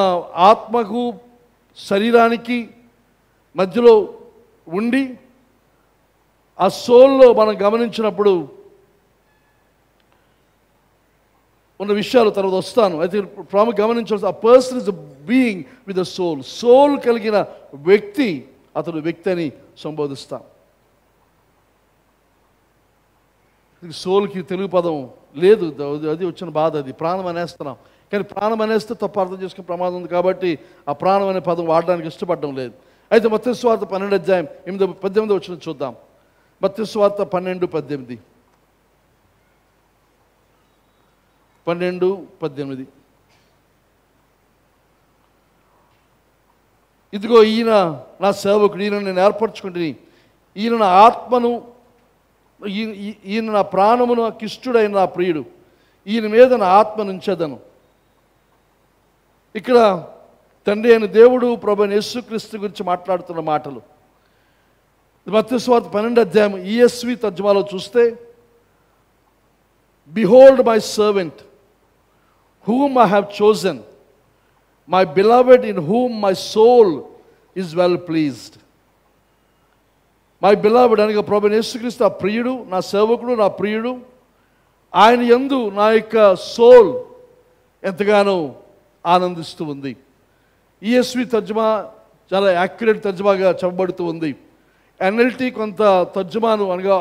ఆత్మకు, శరీరానికి మధ్యలో ఉండి ఆ సోల్లో మనం గమనించినప్పుడు ఉన్న విషయాలు తర్వాత వస్తాను. అయితే గమనించాల్సి a person is a being with a soul. Soul కలిగిన వ్యక్తి, అతడు వ్యక్తి అని సంబోధిస్తాం. సోల్కి తెలుగు పదం లేదు, అది వచ్చిన బాధ. అది ప్రాణం అనేస్తున్నాం. కానీ ప్రాణం అనేస్తే తప్పు అర్థం చేసుకునే ప్రమాదం ఉంది. కాబట్టి ఆ ప్రాణం అనే పదం వాడడానికి ఇష్టపడడం లేదు. అయితే మత్తయి సువార్త 12వ అధ్యాయం 8-18 వచ్చిన చూద్దాం. మత్తయి సువార్త 12-18. 12-18. ఇదిగో ఈయన నా సేవకుడు, ఈయన నేను ఏర్పరచుకుంటుని, ఈయన నా ఆత్మను, ఈయన నా ప్రాణమును, కిష్టుడైన నా ప్రియుడు, ఈయన మీద నా ఆత్మ నుంచెదను. ఇక్కడ తండ్రి అయిన దేవుడు ప్రభువైన యేసుక్రీస్తు గురించి మాట్లాడుతున్న మాటలు. మత్తయి సువార్త 12వ అధ్యాయం ESV తర్జుమాలో చూస్తే, behold my servant whom I have chosen, my beloved in whom my soul is well pleased. My beloved అనగా ప్రభువైన యేసుక్రీస్తు ఆ ప్రియుడు, నా సేవకుడు, నా ప్రియుడు. ఆయన యందు నా యొక్క సోల్ ఎంతగానో ఆనందిస్తూ ఉంది. ESV తర్జుమా చాలా యాక్యురేట్ తర్జుమాగా చెప్పబడుతూ ఉంది. NLT కొంత తర్జుమాను అనగా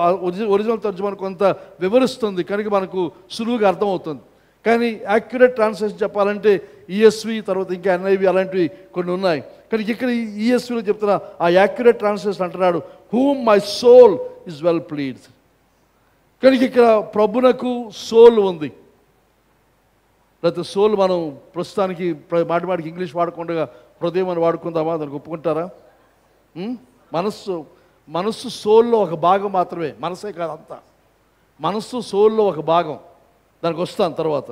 ఒరిజినల్ తర్జుమాను కొంత వివరిస్తుంది, కనుక మనకు సులువుగా అర్థమవుతుంది. కానీ యాక్యురేట్ ట్రాన్స్లేషన్ చెప్పాలంటే ESV, తర్వాత ఇంకా NIV అలాంటివి కొన్ని ఉన్నాయి. కానీ ఇక్కడ ESVలో చెప్తున్న ఆ యాక్యురేట్ ట్రాన్స్లేషన్ అంటున్నాడు, whom my soul is well pleased. కనుక ఇక్కడ ప్రభునకు సోల్ ఉంది. లేకపోతే సోల్ మనం ప్రస్తుతానికి మాటిమాటికి ఇంగ్లీష్ వాడకుండా హృదయం అని వాడుకుందామా? దానికి ఒప్పుకుంటారా? మనస్సు సోల్లో ఒక భాగం మాత్రమే, మనసే కాదు అంతా. మనస్సు సోల్లో ఒక భాగం. దానికి వస్తాను తర్వాత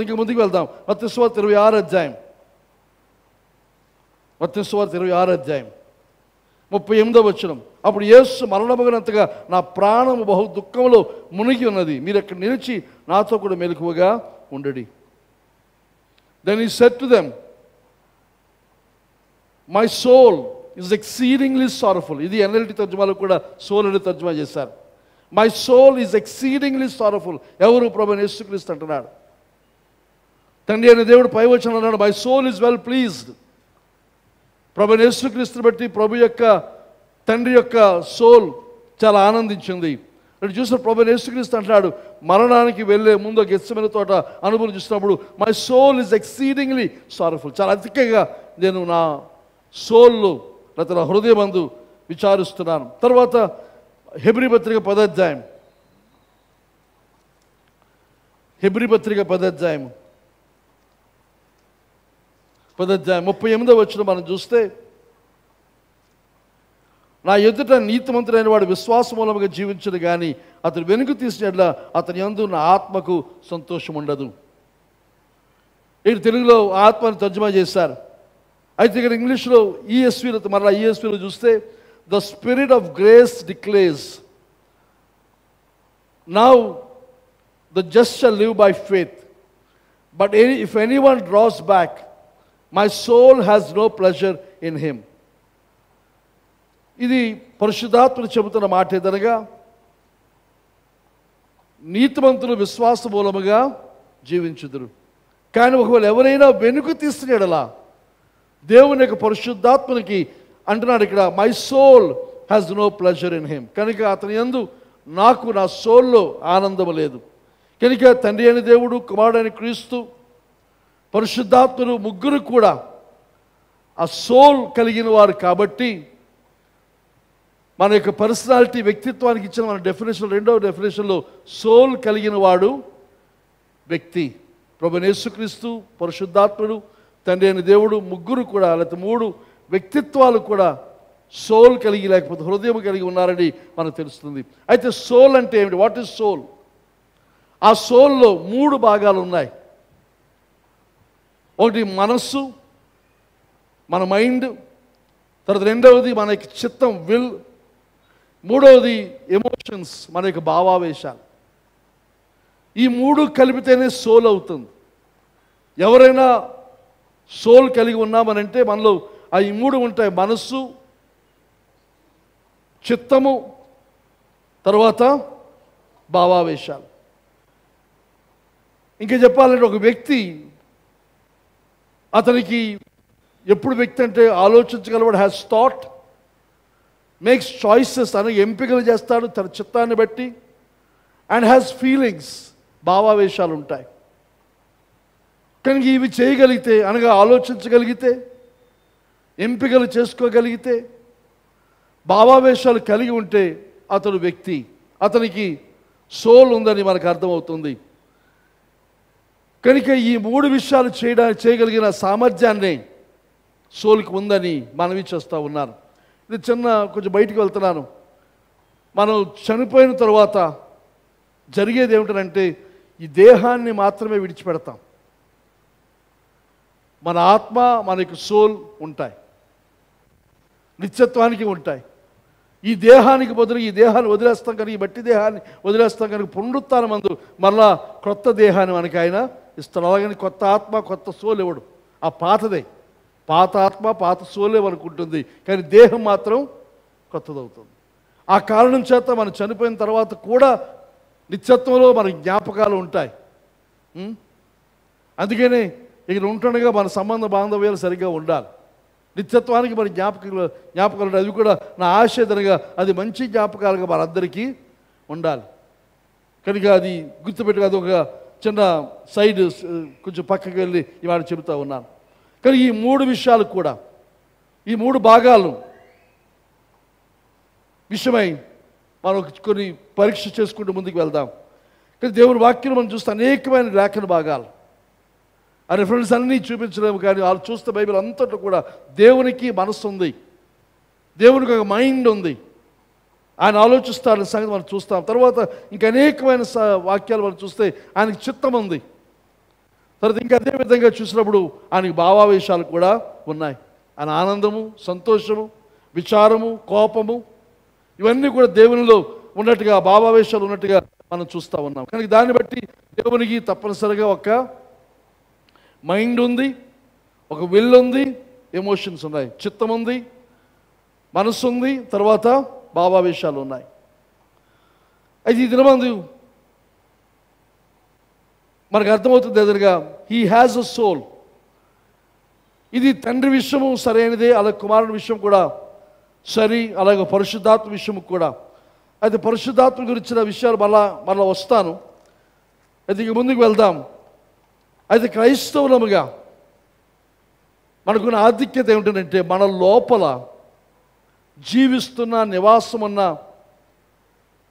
ఇంకా ముందుకు వెళ్దాం. మత్తయి సువార్త 26వ అధ్యాయం, మత్తయి సువార్త 26వ అధ్యాయం 38వ వచనం. అప్పుడు యేసు మరణమగినంతగా నా ప్రాణము బహు దుఃఖంలో మునిగి ఉన్నది, మీరు అక్కడ నిలిచి నాతో కూడా మెలకువగా ఉండడి. Then he said to them, my soul is exceedingly sorrowful. ఇది NLT తర్జుమాలో కూడా సోల్ అని తర్జుమా చేశారు. My soul is exceedingly sorrowful. ఎవరు? ప్రభువైన యేసుక్రీస్తు అంటున్నాడు. తండ్రి అయిన దేవుడు పై వచనంలో అన్నాడు, my soul is well pleased. ప్రభువైన యేసుక్రీస్తుని బట్టి ప్రభు యొక్క తండ్రి యొక్క సోల్ చాలా ఆనందించింది. అంటే చూసిన ప్రభువైన యేసుక్రీస్తు అంటున్నాడు, మరణానికి వెళ్ళే ముందు గెత్సెమనే తోట అనుభవం చూసినప్పుడు my soul is exceedingly sorrowful. చాలా అధికంగా నేను నా సోల్లో లేకపోతే నా హృదయమందు విచారిస్తున్నాను. తర్వాత హెబ్రీ పత్రిక 10వ అధ్యాయం, హెబ్రీ పత్రిక 10వ అధ్యాయం 38వ వచనం మనం చూస్తే, నా ఎదుట నీతిమంతుడైన వాడు విశ్వాస మూలముగా జీవించడు కానీ అతను వెనుక తీసినట్ల అతని యందు నా ఆత్మకు సంతోషం ఉండదు. ఇక్కడ తెలుగులో ఆత్మని తర్జుమా చేశారు. అయితే ఇక్కడ ఇంగ్లీష్లో ఈఎస్వీలో, మరలా ఈఎస్వీలో చూస్తే the spirit of grace declares now the just shall live by faith but if anyone draws back my soul has no pleasure in him. ఇది పరిశుద్ధాత్ముడు చెబుతున్న మాట. ఏదనగా నీతిమంతులు విశ్వాస మూలముగా జీవించుదురు, కానీ ఒకవేళ ఎవరైనా వెనుక తీసినలా దేవుని యొక్క పరిశుద్ధాత్మనికి అంటున్నాడు ఇక్కడ, my soul has no pleasure in him. కనుక అతని యందు నాకు నా సోల్లో ఆనందం లేదు. కనుక తండ్రి అయిన దేవుడు, కుమారుడైన క్రీస్తు, పరిశుద్ధాత్ముడు ముగ్గురు కూడా ఆ సోల్ కలిగిన వారు కాబట్టి మన యొక్క పర్సనాలిటీ, వ్యక్తిత్వానికి ఇచ్చిన మన డెఫినేషన్, రెండవ డెఫినేషన్లో సోల్ కలిగిన వాడు వ్యక్తి. ప్రభువైన యేసుక్రీస్తు, పరిశుద్ధాత్ముడు, తండ్రి అయిన దేవుడు ముగ్గురు కూడా, లేకపోతే మూడు వ్యక్తిత్వాలు కూడా సోల్ కలిగి లేకపోతే హృదయం కలిగి ఉన్నారని మనకు తెలుస్తుంది. అయితే సోల్ అంటే ఏమిటి? What is soul? ఆ సోల్లో 3 భాగాలు ఉన్నాయి. ఒకటి మనస్సు, మన మైండ్, తర్వాత రెండవది మన యొక్క చిత్తం, విల్, మూడవది ఎమోషన్స్, మన యొక్క భావావేశాలు. ఈ 3 కలిపితేనే సోల్ అవుతుంది. ఎవరైనా సోల్ కలిగి ఉన్నామనంటే మనలో ఆ ఈ 3 ఉంటాయి: మనస్సు, చిత్తము, తర్వాత భావావేశాలు. ఇంకా చెప్పాలంటే ఒక వ్యక్తి, అతనికి ఎప్పుడు వ్యక్తి అంటే ఆలోచించగలవాడు, హ్యాస్ థాట్, మేక్స్ చాయిసెస్, అనగా ఎంపికలు చేస్తాడు తన చిత్తాన్ని బట్టి, అండ్ హ్యాస్ ఫీలింగ్స్, భావావేశాలు ఉంటాయి. కనుక ఇవి చేయగలిగితే, అనగా ఆలోచించగలిగితే, ఎంపికలు చేసుకోగలిగితే, భావావేశాలు కలిగి ఉంటే అతడు వ్యక్తి, అతనికి సోల్ ఉందని మనకు అర్థమవుతుంది. కనుక ఈ 3 విషయాలు చేయగలిగిన సామర్థ్యాన్ని సోల్కి ఉందని మనవి చేస్తూ ఉన్నారు. ఇది కొంచెం బయటికి వెళ్తున్నాను. మనం చనిపోయిన తర్వాత జరిగేది ఏమిటంటే ఈ దేహాన్ని మాత్రమే విడిచిపెడతాం. మన ఆత్మ, మన యొక్క సోల్ ఉంటాయి, నిత్యత్వానికి ఉంటాయి. ఈ దేహానికి బదులు ఈ దేహాన్ని వదిలేస్తాం కనుక, ఈ మట్టి దేహాన్ని వదిలేస్తాం కనుక పునరుత్థానం మందు మరలా కొత్త దేహాన్ని మనకి ఆయన ఇస్తాడు. అలాగని కొత్త ఆత్మ, కొత్త సోల్ ఇవ్వడు. ఆ పాతదే, పాత ఆత్మ, పాత సోలే మనకు ఉంటుంది, కానీ దేహం మాత్రం కొత్తదవుతుంది. ఆ కారణం చేత మనం చనిపోయిన తర్వాత కూడా నిత్యత్వంలో మన జ్ఞాపకాలు ఉంటాయి. అందుకనే ఇక్కడ ఉంటుండగా మన సంబంధ బాంధవ్యాలు సరిగ్గా ఉండాలి. నిత్యత్వానికి మన జ్ఞాపకాలు ఉంటాయి. అది కూడా నా ఆశేదనగా అది మంచి జ్ఞాపకాలుగా మనందరికీ ఉండాలి. కనుక అది గుర్తుపెట్టుకు, అది ఒక చిన్న సైడ్ కొంచెం పక్కకి వెళ్ళి ఇవాళ చెబుతూ ఉన్నాను. కానీ ఈ 3 విషయాలు కూడా, ఈ 3 భాగాలు విషయమై మనం కొన్ని పరీక్ష చేసుకుంటూ ముందుకు వెళ్దాం. కానీ దేవుని వాక్యం మనం చూస్తే అనేకమైన లేఖన భాగాలు, ఆ రిఫరెన్స్ అన్నీ చూపించలేము, కానీ వాళ్ళు చూస్తే బైబిల్ అంతటా కూడా దేవునికి మనస్సు ఉంది, దేవునికి ఒక మైండ్ ఉంది, ఆయన ఆలోచిస్తాడని సంగతి మనం చూస్తాం. తర్వాత ఇంకా అనేకమైన వాక్యాలు మనం చూస్తే ఆయనకి చిత్తం ఉంది. తర్వాత ఇంకా అదే విధంగా చూసినప్పుడు ఆయనకి భావావేశాలు కూడా ఉన్నాయి. ఆయన ఆనందము, సంతోషము, విచారము, కోపము, ఇవన్నీ కూడా దేవునిలో ఉన్నట్టుగా, భావావేశాలు ఉన్నట్టుగా మనం చూస్తూ ఉన్నాం. కనుక దాన్ని బట్టి దేవునికి తప్పనిసరిగా ఒక మైండ్ ఉంది, ఒక విల్ ఉంది, ఎమోషన్స్ ఉన్నాయి, చిత్తం ఉంది, మనస్సు ఉంది, తర్వాత భావావేశాలు ఉన్నాయి. అయితే ఈ దినమందు మనకు అర్థమవుతుంది ఎదురుగా హీ హ్యాజ్ అ సోల్. ఇది తండ్రి విషయము సరైనదే, అలాగే కుమారుని విషయం కూడా సరి, అలాగే పరిశుద్ధాత్మ విషయం కూడా. అయితే పరిశుద్ధాత్మ గురించిన విషయాలు మళ్ళా వస్తాను. అయితే ఇక ముందుకు వెళ్దాం. అయితే క్రైస్తవులముగా మనకున్న ఆధిక్యత ఏమిటంటే మన లోపల జీవిస్తున్న నివాసం ఉన్న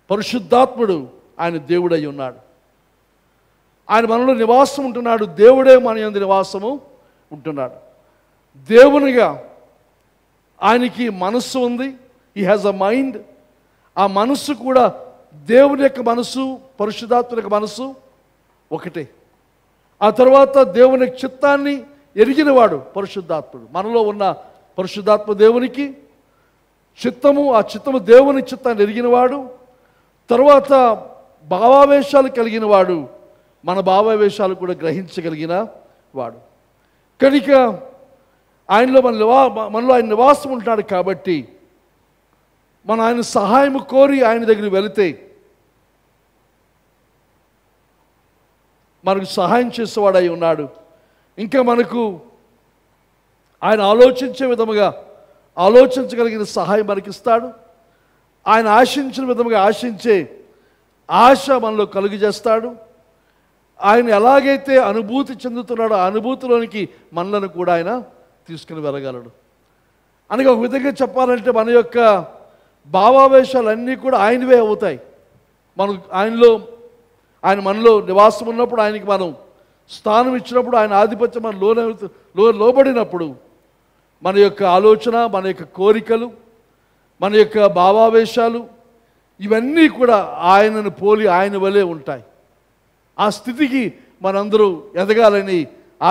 పరిశుద్ధాత్ముడు ఆయన దేవుడై ఉన్నాడు. ఆయన మనలో నివాసం ఉంటున్నాడు. దేవుడే మన యందు నివాసము ఉంటున్నాడు. దేవునిగా ఆయనకి మనస్సు ఉంది. He has a mind. ఆ మనస్సు కూడా దేవుని యొక్క మనస్సు, పరిశుద్ధాత్మ యొక్క మనస్సు ఒకటే. ఆ తర్వాత దేవుని చిత్తాన్ని ఎరిగినవాడు పరిశుద్ధాత్ముడు. మనలో ఉన్న పరిశుద్ధాత్మ దేవునికి చిత్తము, ఆ చిత్తము దేవుని చిత్తాన్ని ఎరిగినవాడు. తర్వాత భావావేశాలు కలిగిన వాడు, మన భావావేశాలు కూడా గ్రహించగలిగిన వాడు. కనుక ఆయనలో మనలో ఆయన నివాసం ఉంటాడు. కాబట్టి మనం ఆయన సహాయం కోరి ఆయన దగ్గరికి వెళితే మనకు సహాయం చేసేవాడై ఉన్నాడు. ఇంకా మనకు ఆయన ఆలోచించే విధముగా ఆలోచించగలిగిన సహాయం మనకిస్తాడు. ఆయన ఆశించిన విధముగా ఆశించే ఆశ మనలో కలుగజేస్తాడు. ఆయన ఎలాగైతే అనుభూతి చెందుతున్నాడో ఆ అనుభూతిలోనికి మనలను కూడా ఆయన తీసుకుని వెళ్ళగలడు. అనగా ఒక విధంగా చెప్పాలంటే మన యొక్క భావావేశాలన్నీ కూడా ఆయనవే అవుతాయి. ఆయన మనలో నివాసం ఉన్నప్పుడు, ఆయనకి మనం స్థానం ఇచ్చినప్పుడు, ఆయన ఆధిపత్యం మన లోబడినప్పుడు మన యొక్క ఆలోచన, మన యొక్క కోరికలు, మన యొక్క భావావేశాలు ఇవన్నీ కూడా ఆయనను పోలి ఆయన వలె ఉంటాయి. ఆ స్థితికి మనందరూ ఎదగాలని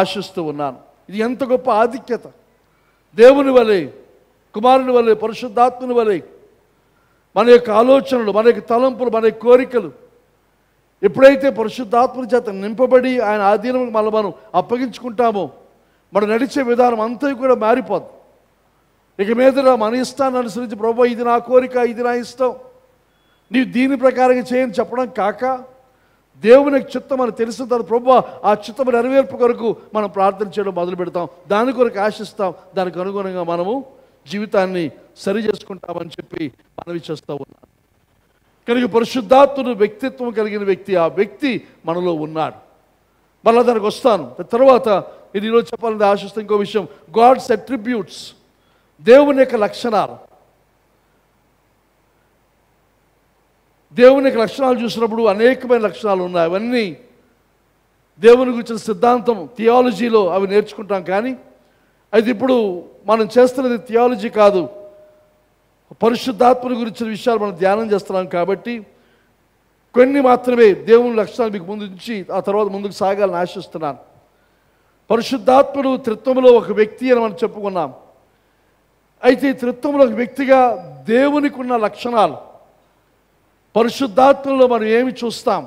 ఆశిస్తూ ఉన్నాను. ఇది ఎంత గొప్ప ఆధిక్యత! దేవుని వలె, కుమారుని వలె, పరిశుద్ధాత్మని వలె మన యొక్క ఆలోచనలు, మన యొక్క తలంపులు, మన యొక్క కోరికలు ఎప్పుడైతే పరిశుద్ధాత్మని చేత నింపబడి ఆయన ఆధీనం మనం అప్పగించుకుంటామో మనం నడిచే విధానం అంతా కూడా మారిపోద్ది. ఇక మీద మన ఇష్టాన్ని అనుసరించి ప్రభువా ఇది నా కోరిక, ఇది నా ఇష్టం, నీవు దీని ప్రకారంగా చేయని చెప్పడం కాక దేవుని చిత్తం అని తెలిసిన తర్వాత ప్రభువా ఆ చిత్తం నెరవేర్పు కొరకు మనం ప్రార్థన చేయడం మొదలు పెడతాం. దాని కొరకు ఆశిస్తాం. దానికి అనుగుణంగా మనము జీవితాన్ని సరి చేసుకుంటామని చెప్పి మనవి చేస్తూ ఉన్నాం. కనుక పరిశుద్ధాత్ముడు వ్యక్తిత్వం కలిగిన వ్యక్తి, ఆ వ్యక్తి మనలో ఉన్నాడు. మళ్ళీ దానికి వస్తాను. తర్వాత ఇది ఈరోజు చెప్పాలని ఆశిస్తే ఇంకో విషయం, గాడ్స్ అట్రిబ్యూట్స్, దేవుని యొక్క లక్షణాలు. దేవుని యొక్క లక్షణాలు చూసినప్పుడు అనేకమైన లక్షణాలు ఉన్నాయి. అవన్నీ దేవుని గురించిన సిద్ధాంతం థియాలజీలో అవి నేర్చుకుంటాం. కానీ అది ఇప్పుడు మనం చేస్తున్నది థియాలజీ కాదు, పరిశుద్ధాత్మని గురించిన విషయాలు మనం ధ్యానం చేస్తున్నాం. కాబట్టి కొన్ని మాత్రమే దేవుని లక్షణాలు మీకు ముందు నుంచి ఆ తర్వాత ముందుకు సాగాలని ఆశిస్తున్నాను. పరిశుద్ధాత్ముడు త్రిత్వంలో ఒక వ్యక్తి అని మనం చెప్పుకున్నాం. అయితే ఈ త్రిత్వంలో ఒక వ్యక్తిగా దేవునికి ఉన్న లక్షణాలు, పరిశుద్ధాత్మలో మనం ఏమి చూస్తాం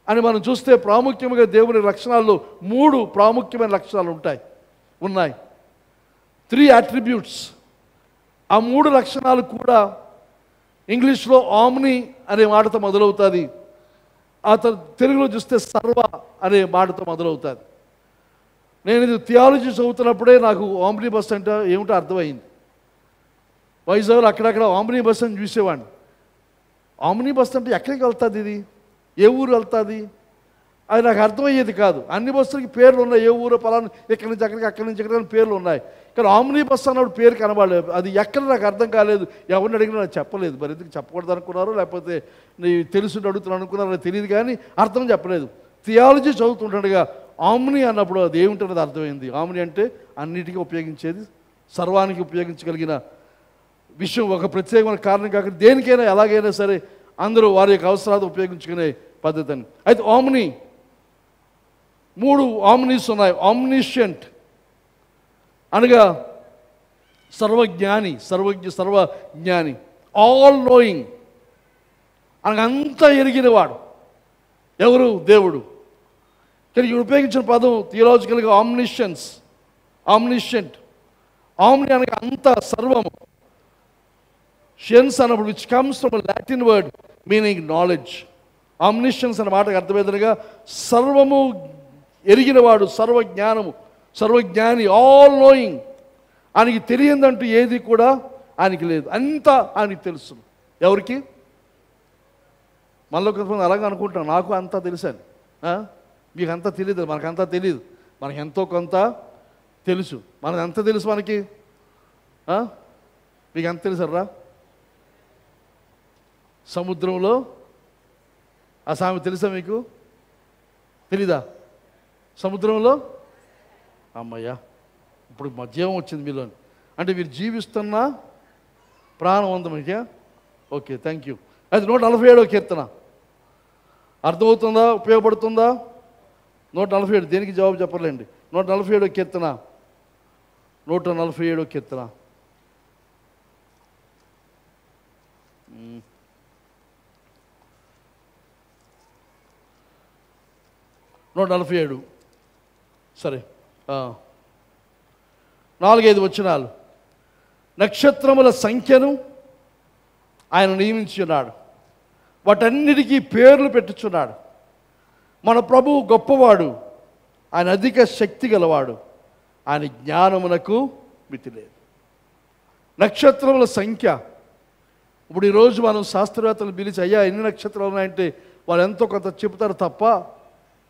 అని మనం చూస్తే ప్రాముఖ్యంగా దేవుని లక్షణాల్లో 3 ప్రాముఖ్యమైన లక్షణాలు ఉన్నాయి. 3 అట్రిబ్యూట్స్. ఆ 3 లక్షణాలు కూడా ఇంగ్లీష్లో ఆమ్ని అనే మాటతో మొదలవుతుంది. ఆ తెలుగులో చూస్తే సర్వ అనే మాటతో మొదలవుతుంది. నేను ఇది థియాలజీ చదువుతున్నప్పుడే నాకు ఆమ్ని బస్ అంటే ఏమిటో అర్థమైంది. వైజాగ్లో అక్కడక్కడ ఆమ్ని బస్ అని చూసేవాడిని. ఆమ్ని బస్ అంటే ఎక్కడికి వెళ్తుంది, ఇది ఏ ఊరు వెళ్తుంది అది నాకు అర్థమయ్యేది కాదు. అన్ని బస్సులకి పేర్లు ఉన్నాయి, ఏ ఊరు పలానా, ఎక్కడి నుంచి అక్కడికి, అక్కడి నుంచి ఎక్కడికి పేర్లు ఉన్నాయి. కానీ ఆమ్ని బస్ అన్నప్పుడు పేరు కనబడలేదు. అది ఎక్కడ నాకు అర్థం కాలేదు. ఎవరిని అడిగినా నాకు చెప్పలేదు. మరి ఎందుకు చెప్పకూడదు అనుకున్నారో లేకపోతే నీ తెలుసు అడుగుతున్నాను అనుకున్నారో తెలియదు, కానీ అర్థం చెప్పలేదు. థియాలజీ చదువుతుండగా ఆమ్ని అన్నప్పుడు అది ఏమిటన్నది అర్థమైంది. ఆమ్ని అంటే అన్నిటికీ ఉపయోగించేది, సర్వానికి ఉపయోగించగలిగిన విషయం, ఒక ప్రత్యేకమైన కారణం కాకుండా దేనికైనా ఎలాగైనా సరే అందరూ వారి యొక్క అవసరాలు ఉపయోగించుకునే పద్ధతి అని. అయితే ఆమ్ని 3 ఆమ్నీస్ ఉన్నాయి. ఆమ్నిషియంట్ అనగా సర్వజ్ఞాని, సర్వజ్ఞాని. ఆల్ నోయింగ్ అనగా అంతా ఎరిగినవాడు. ఎవరు? దేవుడు. కానీ ఉపయోగించిన పదం థియలాజికల్గా ఆమ్నిషియంట్. ఆమ్ని అనగా అంత, సర్వము. షియన్స్ అన్నప్పుడు which comes from Latin word meaning knowledge. Omniscience అన్న మాటకు అర్థమయ్యేదిగా సర్వము ఎరిగినవాడు, సర్వజ్ఞానము, సర్వజ్ఞాని, ఆల్ నోయింగ్. ఆయనకి తెలియదంటూ ఏది కూడా ఆయనకి లేదు, అంతా ఆయనకి తెలుసు. ఎవరికి? మనలో కొంతమంది అలాగే అనుకుంటాం, నాకు అంతా తెలుసని. మీకు అంతా తెలియదు, మనకంతా తెలియదు, మనకి ఎంతో కొంత తెలుసు. మనకు ఎంత తెలుసు మనకి? మీకు ఎంత తెలుసరా? సముద్రంలో ఆ సామెత తెలుసా మీకు? తెలీదా? సముద్రంలో అమ్మయ్యా, ఇప్పుడు జీవం వచ్చింది మీలో. అంటే మీరు జీవిస్తున్న ప్రాణం ఉంది మీకు. Okay, thank you. అది 147వ కీర్తన. అర్థమవుతుందా? ఉపయోగపడుతుందా? 147. దేనికి జవాబు చెప్పలేండి. 147వ కీర్తన, 147వ కీర్తన. 147. సరే, 4-5 వచనాలు. నక్షత్రముల సంఖ్యను ఆయన నియమించి ఉన్నాడు, వాటన్నిటికీ పేర్లు పెట్టుచున్నాడు. మన ప్రభువు గొప్పవాడు, ఆయన అధిక శక్తి గలవాడు, ఆయన జ్ఞానమునకు మితి లేదు. నక్షత్రముల సంఖ్య. ఇప్పుడు ఈరోజు మనం శాస్త్రవేత్తలు పిలిచి, అయ్యా ఎన్ని నక్షత్రాలు ఉన్నాయంటే వాళ్ళు ఎంతో కొంత చెబుతారు తప్ప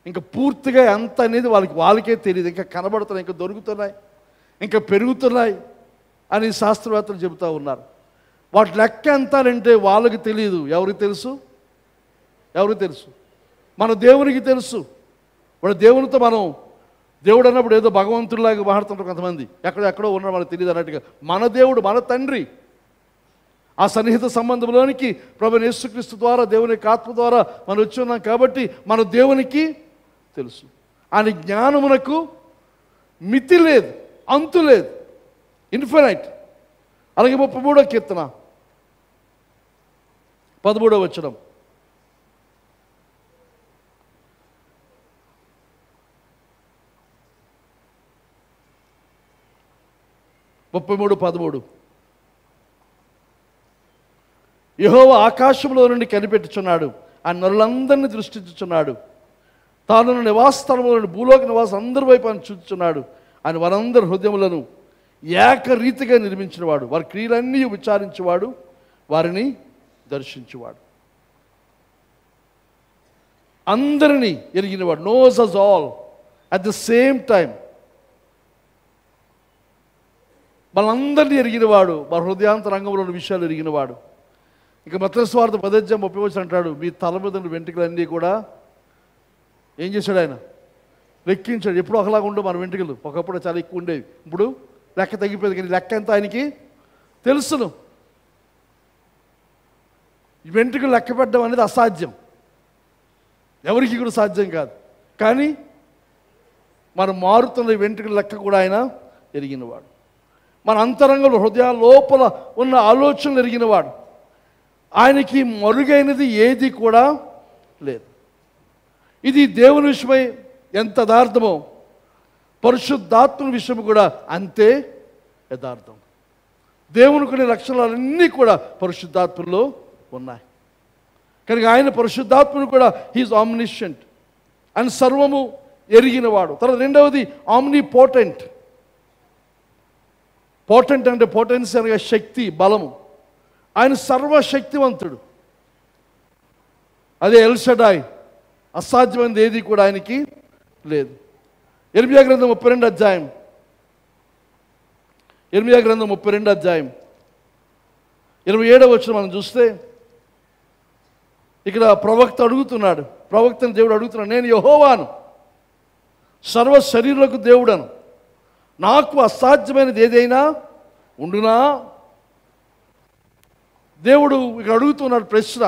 ఇంకా పూర్తిగా ఎంత అనేది వాళ్ళకే తెలియదు. ఇంకా కనబడుతున్నాయి, ఇంకా దొరుకుతున్నాయి, ఇంకా పెరుగుతున్నాయి అని శాస్త్రవేత్తలు చెబుతూ ఉన్నారు. వాటి లెక్క ఎంత అంటే వాళ్ళకి తెలియదు. ఎవరికి తెలుసు? ఎవరికి తెలుసు? మన దేవునికి తెలుసు. మన దేవునితో మనం దేవుడు అన్నప్పుడు ఏదో భగవంతుడిలాగా మాట్లాడుతుంటారు కొంతమంది, ఎక్కడో ఉన్నాడు మనకు తెలియదు అన్నట్టుగా. మన దేవుడు, మన తండ్రి, ఆ సన్నిహిత సంబంధంలోనికి ప్రభువైన యేసుక్రీస్తు ద్వారా, దేవుని యొక్క ఆత్మ ద్వారా మనం వచ్చి ఉన్నాం కాబట్టి మన దేవునికి తెలుసు. ఆయన జ్ఞానమునకు మితి లేదు, అంతు లేదు, ఇన్ఫినైట్. అలాగే 33వ కీర్తన 13వ వచనం. యెహోవా ఆకాశంలో నుండి కనిపెట్టుచున్నాడు, ఆయన నరులందరినీ దృష్టించుచున్నాడు. తాను నివాసస్థలంలో నుండి భూలోక నివాసం అందరి వైపు ఆయన చూచుచున్నాడు. ఆయన వారందరి హృదయములను ఏకరీతిగా నిర్మించినవాడు, వారి క్రియలన్నీ విచారించేవాడు, వారిని దర్శించువాడు. అందరినీ ఎరిగినవాడు. Knows us all at the same time. మనందరినీ ఎరిగినవాడు, మన హృదయాంతరంగంలోని విషయాలు ఎరిగినవాడు. ఇక మత్తయి సువార్త 10:30 అంటాడు, మీ తల మీద వెంట్రుకలన్నీ కూడా ఏం చేశాడు? ఆయన లెక్కించాడు. ఎప్పుడు ఒకలాగా ఉండవు మన వెంట్రుకలు. ఒకప్పుడు చాలా ఎక్కువ ఉండేవి, ఇప్పుడు లెక్క తగ్గిపోయింది. కానీ లెక్క ఎంత ఆయనకి తెలుసును. ఈ వెంట్రుకలు లెక్క పెట్టడం అనేది అసాధ్యం, ఎవరికి కూడా సాధ్యం కాదు. కానీ మనం మారుతున్న వెంట్రుకల లెక్క కూడా ఆయన ఎరిగినవాడు. మన అంతరంగంలో హృదయ లోపల ఉన్న ఆలోచనలు ఎరిగినవాడు. ఆయనకి మరుగైనది ఏది కూడా లేదు. ఇది దేవుని విషయమై ఎంత యథార్థమో పరిశుద్ధాత్మ విషయం కూడా అంతే యథార్థం. దేవుని కొన్ని లక్షణాలన్నీ కూడా పరిశుద్ధాత్మలో ఉన్నాయి కనుక ఆయన పరిశుద్ధాత్మను కూడా హీఈస్ ఆమ్నిషెంట్ అండ్ సర్వము ఎరిగినవాడు. తర్వాత రెండవది ఆమ్ని పోటెంట్. పోటెంట్ అంటే పోటెన్సీ అనగా శక్తి, బలము. ఆయన సర్వశక్తివంతుడు. అదే ఎల్ షడాయ్, అసాధ్యమైనది ఏది కూడా ఆయనకి లేదు. ఇర్మియా గ్రంథం 32 అధ్యాయం, ఇర్మియా గ్రంథం 32 అధ్యాయం 27వ వచనం మనం చూస్తే ఇక్కడ ప్రవక్త అడుగుతున్నాడు, ప్రవక్తను దేవుడు అడుగుతున్నాడు, నేను యెహోవాను, సర్వ శరీరులకు దేవుడను, నాకు అసాధ్యమైనది ఏదైనా ఉండునా? దేవుడు ఇక్కడ అడుగుతున్నాడు ప్రశ్న.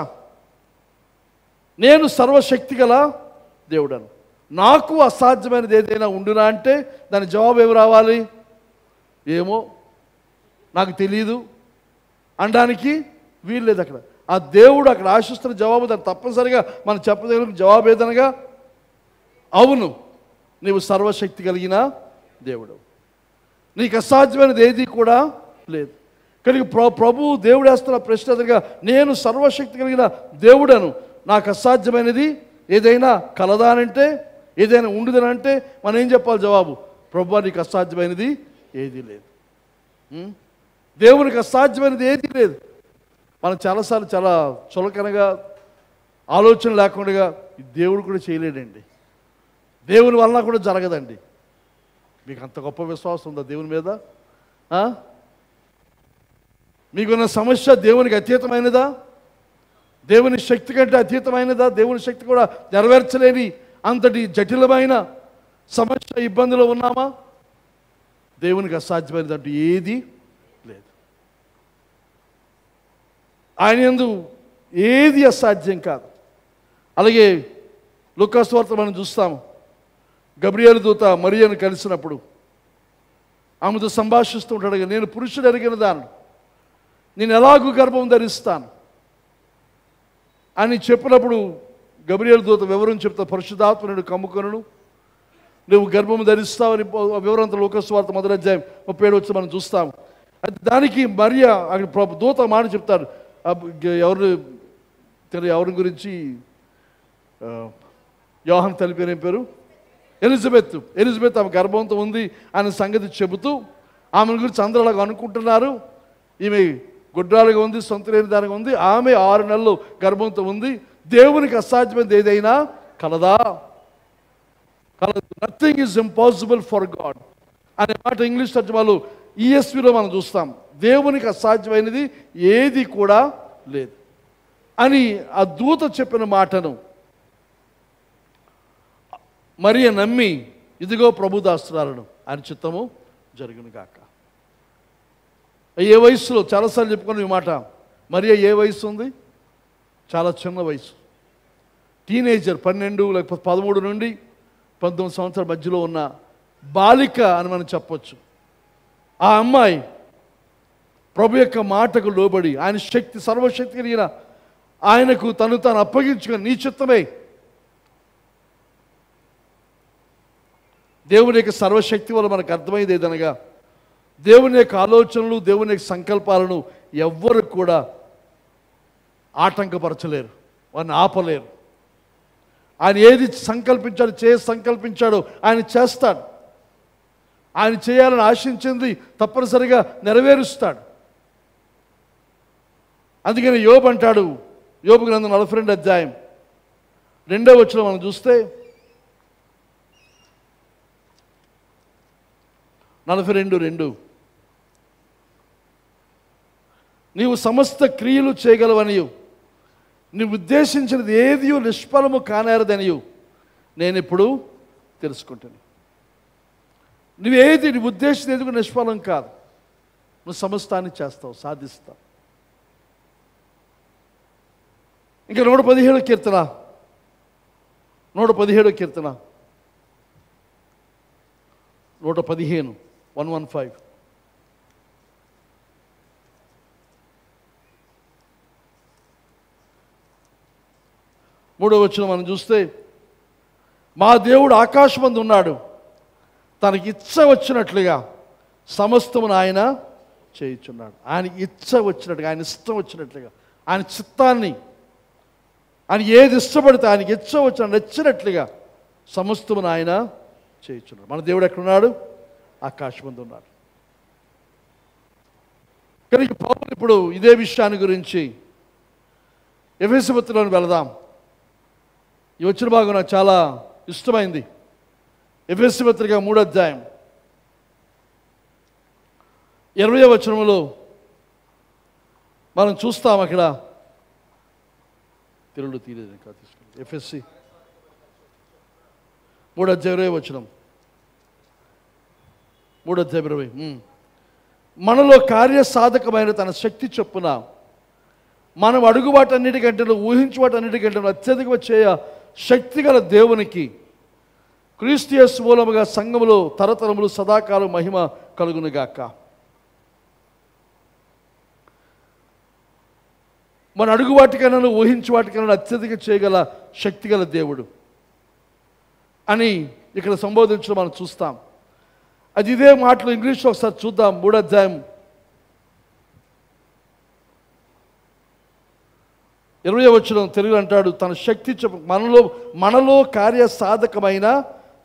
నేను సర్వశక్తి గల దేవుడను, నాకు అసాధ్యమైనది ఏదైనా ఉండునా అంటే దాని జవాబు ఏమి రావాలి? ఏమో నాకు తెలియదు అనడానికి వీల్లేదు. అక్కడ ఆ దేవుడు అక్కడ ఆశిస్తున్న జవాబు దాన్ని తప్పనిసరిగా మనం చెప్పదగిన జవాబు ఏదనగా అవును, నీవు సర్వశక్తి కలిగిన దేవుడు, నీకు అసాధ్యమైనది ఏది కూడా లేదు. కనుక ప్రభు దేవుడు వేస్తున్న ప్రశ్న ఎదురుగా, నేను సర్వశక్తి కలిగిన దేవుడను, నాకు అసాధ్యమైనది ఏదైనా కలదా అనంటే, ఏదైనా ఉండుదనంటే మనం ఏం చెప్పాలి జవాబు? ప్రభు నీకు అసాధ్యమైనది ఏదీ లేదు. దేవునికి అసాధ్యమైనది ఏదీ లేదు. మనం చాలాసార్లు చాలా చులకనగా, ఆలోచన లేకుండా దేవుడు కూడా చేయలేడండి, దేవుని వలన కూడా జరగదండి. మీకు అంత గొప్ప విశ్వాసం ఉందా దేవుని మీద? మీకున్న సమస్య దేవునికి అతీతమైనదా? దేవుని శక్తి కంటే అతీతమైనదా? దేవుని శక్తి కూడా నెరవేర్చలేని అంతటి జటిలమైన సమస్య, ఇబ్బందిలో ఉన్నామా? దేవునికి అసాధ్యమైనది అంటూ ఏది లేదు. ఆయన యందు ఏది అసాధ్యం కాదు. అలాగే లూకాసు వార్త మనం చూస్తాము. గబ్రియేలు దూత మరియను కలిసినప్పుడు ఆమెతో సంభాషిస్తూ ఉంటాడు. నేను పురుషుడు ఎరిగిన దాన్ని, నేను ఎలాగూ గర్భం ధరిస్తాను అని చెప్పినప్పుడు గబ్రియేలు దూత వివరం చెప్తా, పరిశుద్ధాత్మ నిన్ను కమ్ముకొనును, నువ్వు గర్భం ధరిస్తావని వివరంతో లూకాసు వార్త 1వ అధ్యాయం 37 వచ్చి మనం చూస్తాము. దానికి మరియ అక్కడ దూత మాట చెప్తాడు. ఎవరి గురించి? యోహాను తల్లి పేరు ఏం పేరు? ఎలిజబెత్ ఆమె గర్భంతో ఉంది అనే సంగతి చెబుతూ, ఆమె గురించి అందరూ అలాగ అనుకుంటున్నారు. ఈమె గుడ్రాలుగా ఉంది, సొంత లేని దానిగా ఉంది, ఆమె 6 నెలలు గర్భంతో ఉంది, దేవునికి అసాధ్యమైనది ఏదైనా కలదా? కలదు. Nothing is impossible for God అనే మాట ఇంగ్లీష్ తర్జుమాలో ESVలో మనం చూస్తాం. దేవునికి అసాధ్యమైనది ఏది కూడా లేదు అని ఆ దూత చెప్పిన మాటను మరియ నమ్మి, ఇదిగో ప్రభుదాస్తురాలను, ఆయన చిత్తము జరుగును గాక. ఏ వయసులో చాలాసార్లు చెప్పుకున్న ఈ మాట. మరియ ఏ వయసు ఉంది? చాలా చిన్న వయసు, టీనేజర్, 12 లేకపోతే 13 నుండి 19 సంవత్సరాల మధ్యలో ఉన్న బాలిక అని మనం చెప్పొచ్చు. ఆ అమ్మాయి ప్రభు యొక్క మాటకు లోబడి, ఆయన శక్తి, సర్వశక్తి కలిగిన ఆయనకు తను తాను అప్పగించుకొని, నీ చిత్తమే, దేవుని యొక్క సర్వశక్తి వల్ల మనకు అర్థమైంది ఏదనగా, దేవుని యొక్క ఆలోచనలు, దేవుని యొక్క సంకల్పాలను ఎవ్వరు కూడా ఆటంకపరచలేరు, వారిని ఆపలేరు. ఆయన ఏది సంకల్పించాడో ఆయన చేస్తాడు. ఆయన చేయాలని ఆశించింది తప్పనిసరిగా నెరవేరుస్తాడు. అందుకని యోబు అంటాడు, యోబు గ్రంథం 42వ అధ్యాయం 2వ వచనం మనం చూస్తే, 42:2, నీవు సమస్త క్రియలు చేయగలవనియు, నీవు ఉద్దేశించినది ఏది నిష్ఫలము కానేరదనియు నేను ఇప్పుడు తెలుసుకుంటాను. నువ్వు ఉద్దేశించి ఎందుకు నిష్ఫలం కాదు, నువ్వు సమస్తాన్ని చేస్తావు, సాధిస్తావు. ఇంకా 117వ కీర్తన 115 115 3వ వచనం మనం చూస్తే, మా దేవుడు ఆకాశమందు ఉన్నాడు, తనకి ఇచ్చ వచ్చినట్లుగా సమస్తమును ఆయన చేయుచున్నాడు. ఆయనకి ఇచ్చ వచ్చినట్టుగా, ఆయన ఇష్టం వచ్చినట్లుగా, ఆయన చిత్తాన్ని, ఆయన ఏది ఇష్టపడితే ఆయనకి ఇచ్చ వచ్చిన నచ్చినట్లుగా సమస్తమును ఆయన చేయుచున్నాడు. మన దేవుడు ఎక్కడున్నాడు? ఆకాశమందు ఉన్నాడు. కానీ పౌలు ఇప్పుడు ఇదే విషయాన్ని గురించి ఎఫెసీ పత్రికలోకి వెళదాం. ఈ వచ్చిన భాగం నాకు చాలా ఇష్టమైంది. ఎఫెసీ పత్రిక 3వ అధ్యాయం 20వ వచనంలో మనం చూస్తాం. అక్కడ తెలుగులో తీయలేదు, ఇంకా తీసుకుంటాం. ఎఫెసీ 3వ అధ్యాయం 20వ వచనం, 3వ అధ్యాయం 20. మనలో కార్యసాధకమైన తన శక్తి చొప్పున మనం అడుగువాటన్నిటికంటే, ఊహించువాటన్నిటికంటే అత్యధికంగా చేయ శక్తి గల దేవునికి క్రీస్తు యేసు మూలముగా సంఘములో తరతరములు సదాకాలం మహిమ కలుగునుగాక. మన అడుగు వాటికన్నా, ఊహించు వాటికన్నా అత్యధిక చేయగల శక్తి గల దేవుడు అని ఇక్కడ సంబోధించడం మనం చూస్తాం. అది ఇదే మాటలు ఇంగ్లీష్లో ఒకసారి చూద్దాం. 3వ అధ్యాయం 20వ వచనం తెలుగు అంటాడు, తన శక్తి మనలో కార్యసాధకమైన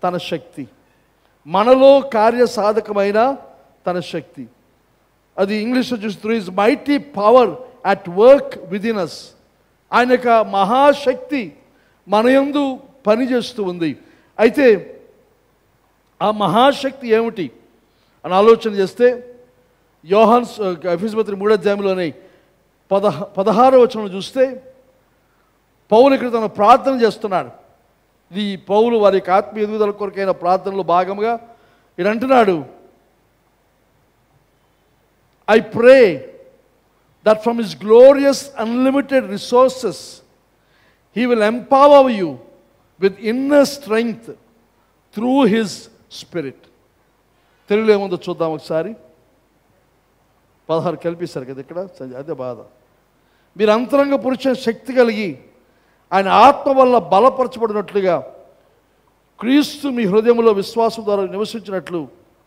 తన శక్తి, మనలో కార్యసాధకమైన తన శక్తి. అది ఇంగ్లీష్లో చూసి through his mighty power at work within us. ఆయన యొక్క మహాశక్తి మన యందు పనిచేస్తూ ఉంది. అయితే ఆ మహాశక్తి ఏమిటి అని ఆలోచన చేస్తే యోహాను ఎఫెసీయుల పత్రిక 3వ అధ్యాయంలోని 16వ వచనం చూస్తే పౌలు ఇక్కడ తన ప్రార్థన చేస్తున్నాడు. ఇది పౌలు వారి యొక్క ఆత్మీయ ఎదుగుదల కొరకైన ప్రార్థనలో భాగంగా ఇక్కడ అంటున్నాడు, I pray that from his glorious unlimited resources he will empower you with inner strength through his spirit. తెలుగులో ఏముందో చూద్దాం ఒకసారి. 16 కలిపేశారు కదా ఇక్కడ, అదే బాధ. మీరు అంతరంగ పురుష శక్తి కలిగి ఆయన ఆత్మ వల్ల బలపరచబడినట్లుగా క్రీస్తు మీ హృదయంలో విశ్వాసం ద్వారా నివసించినట్లు.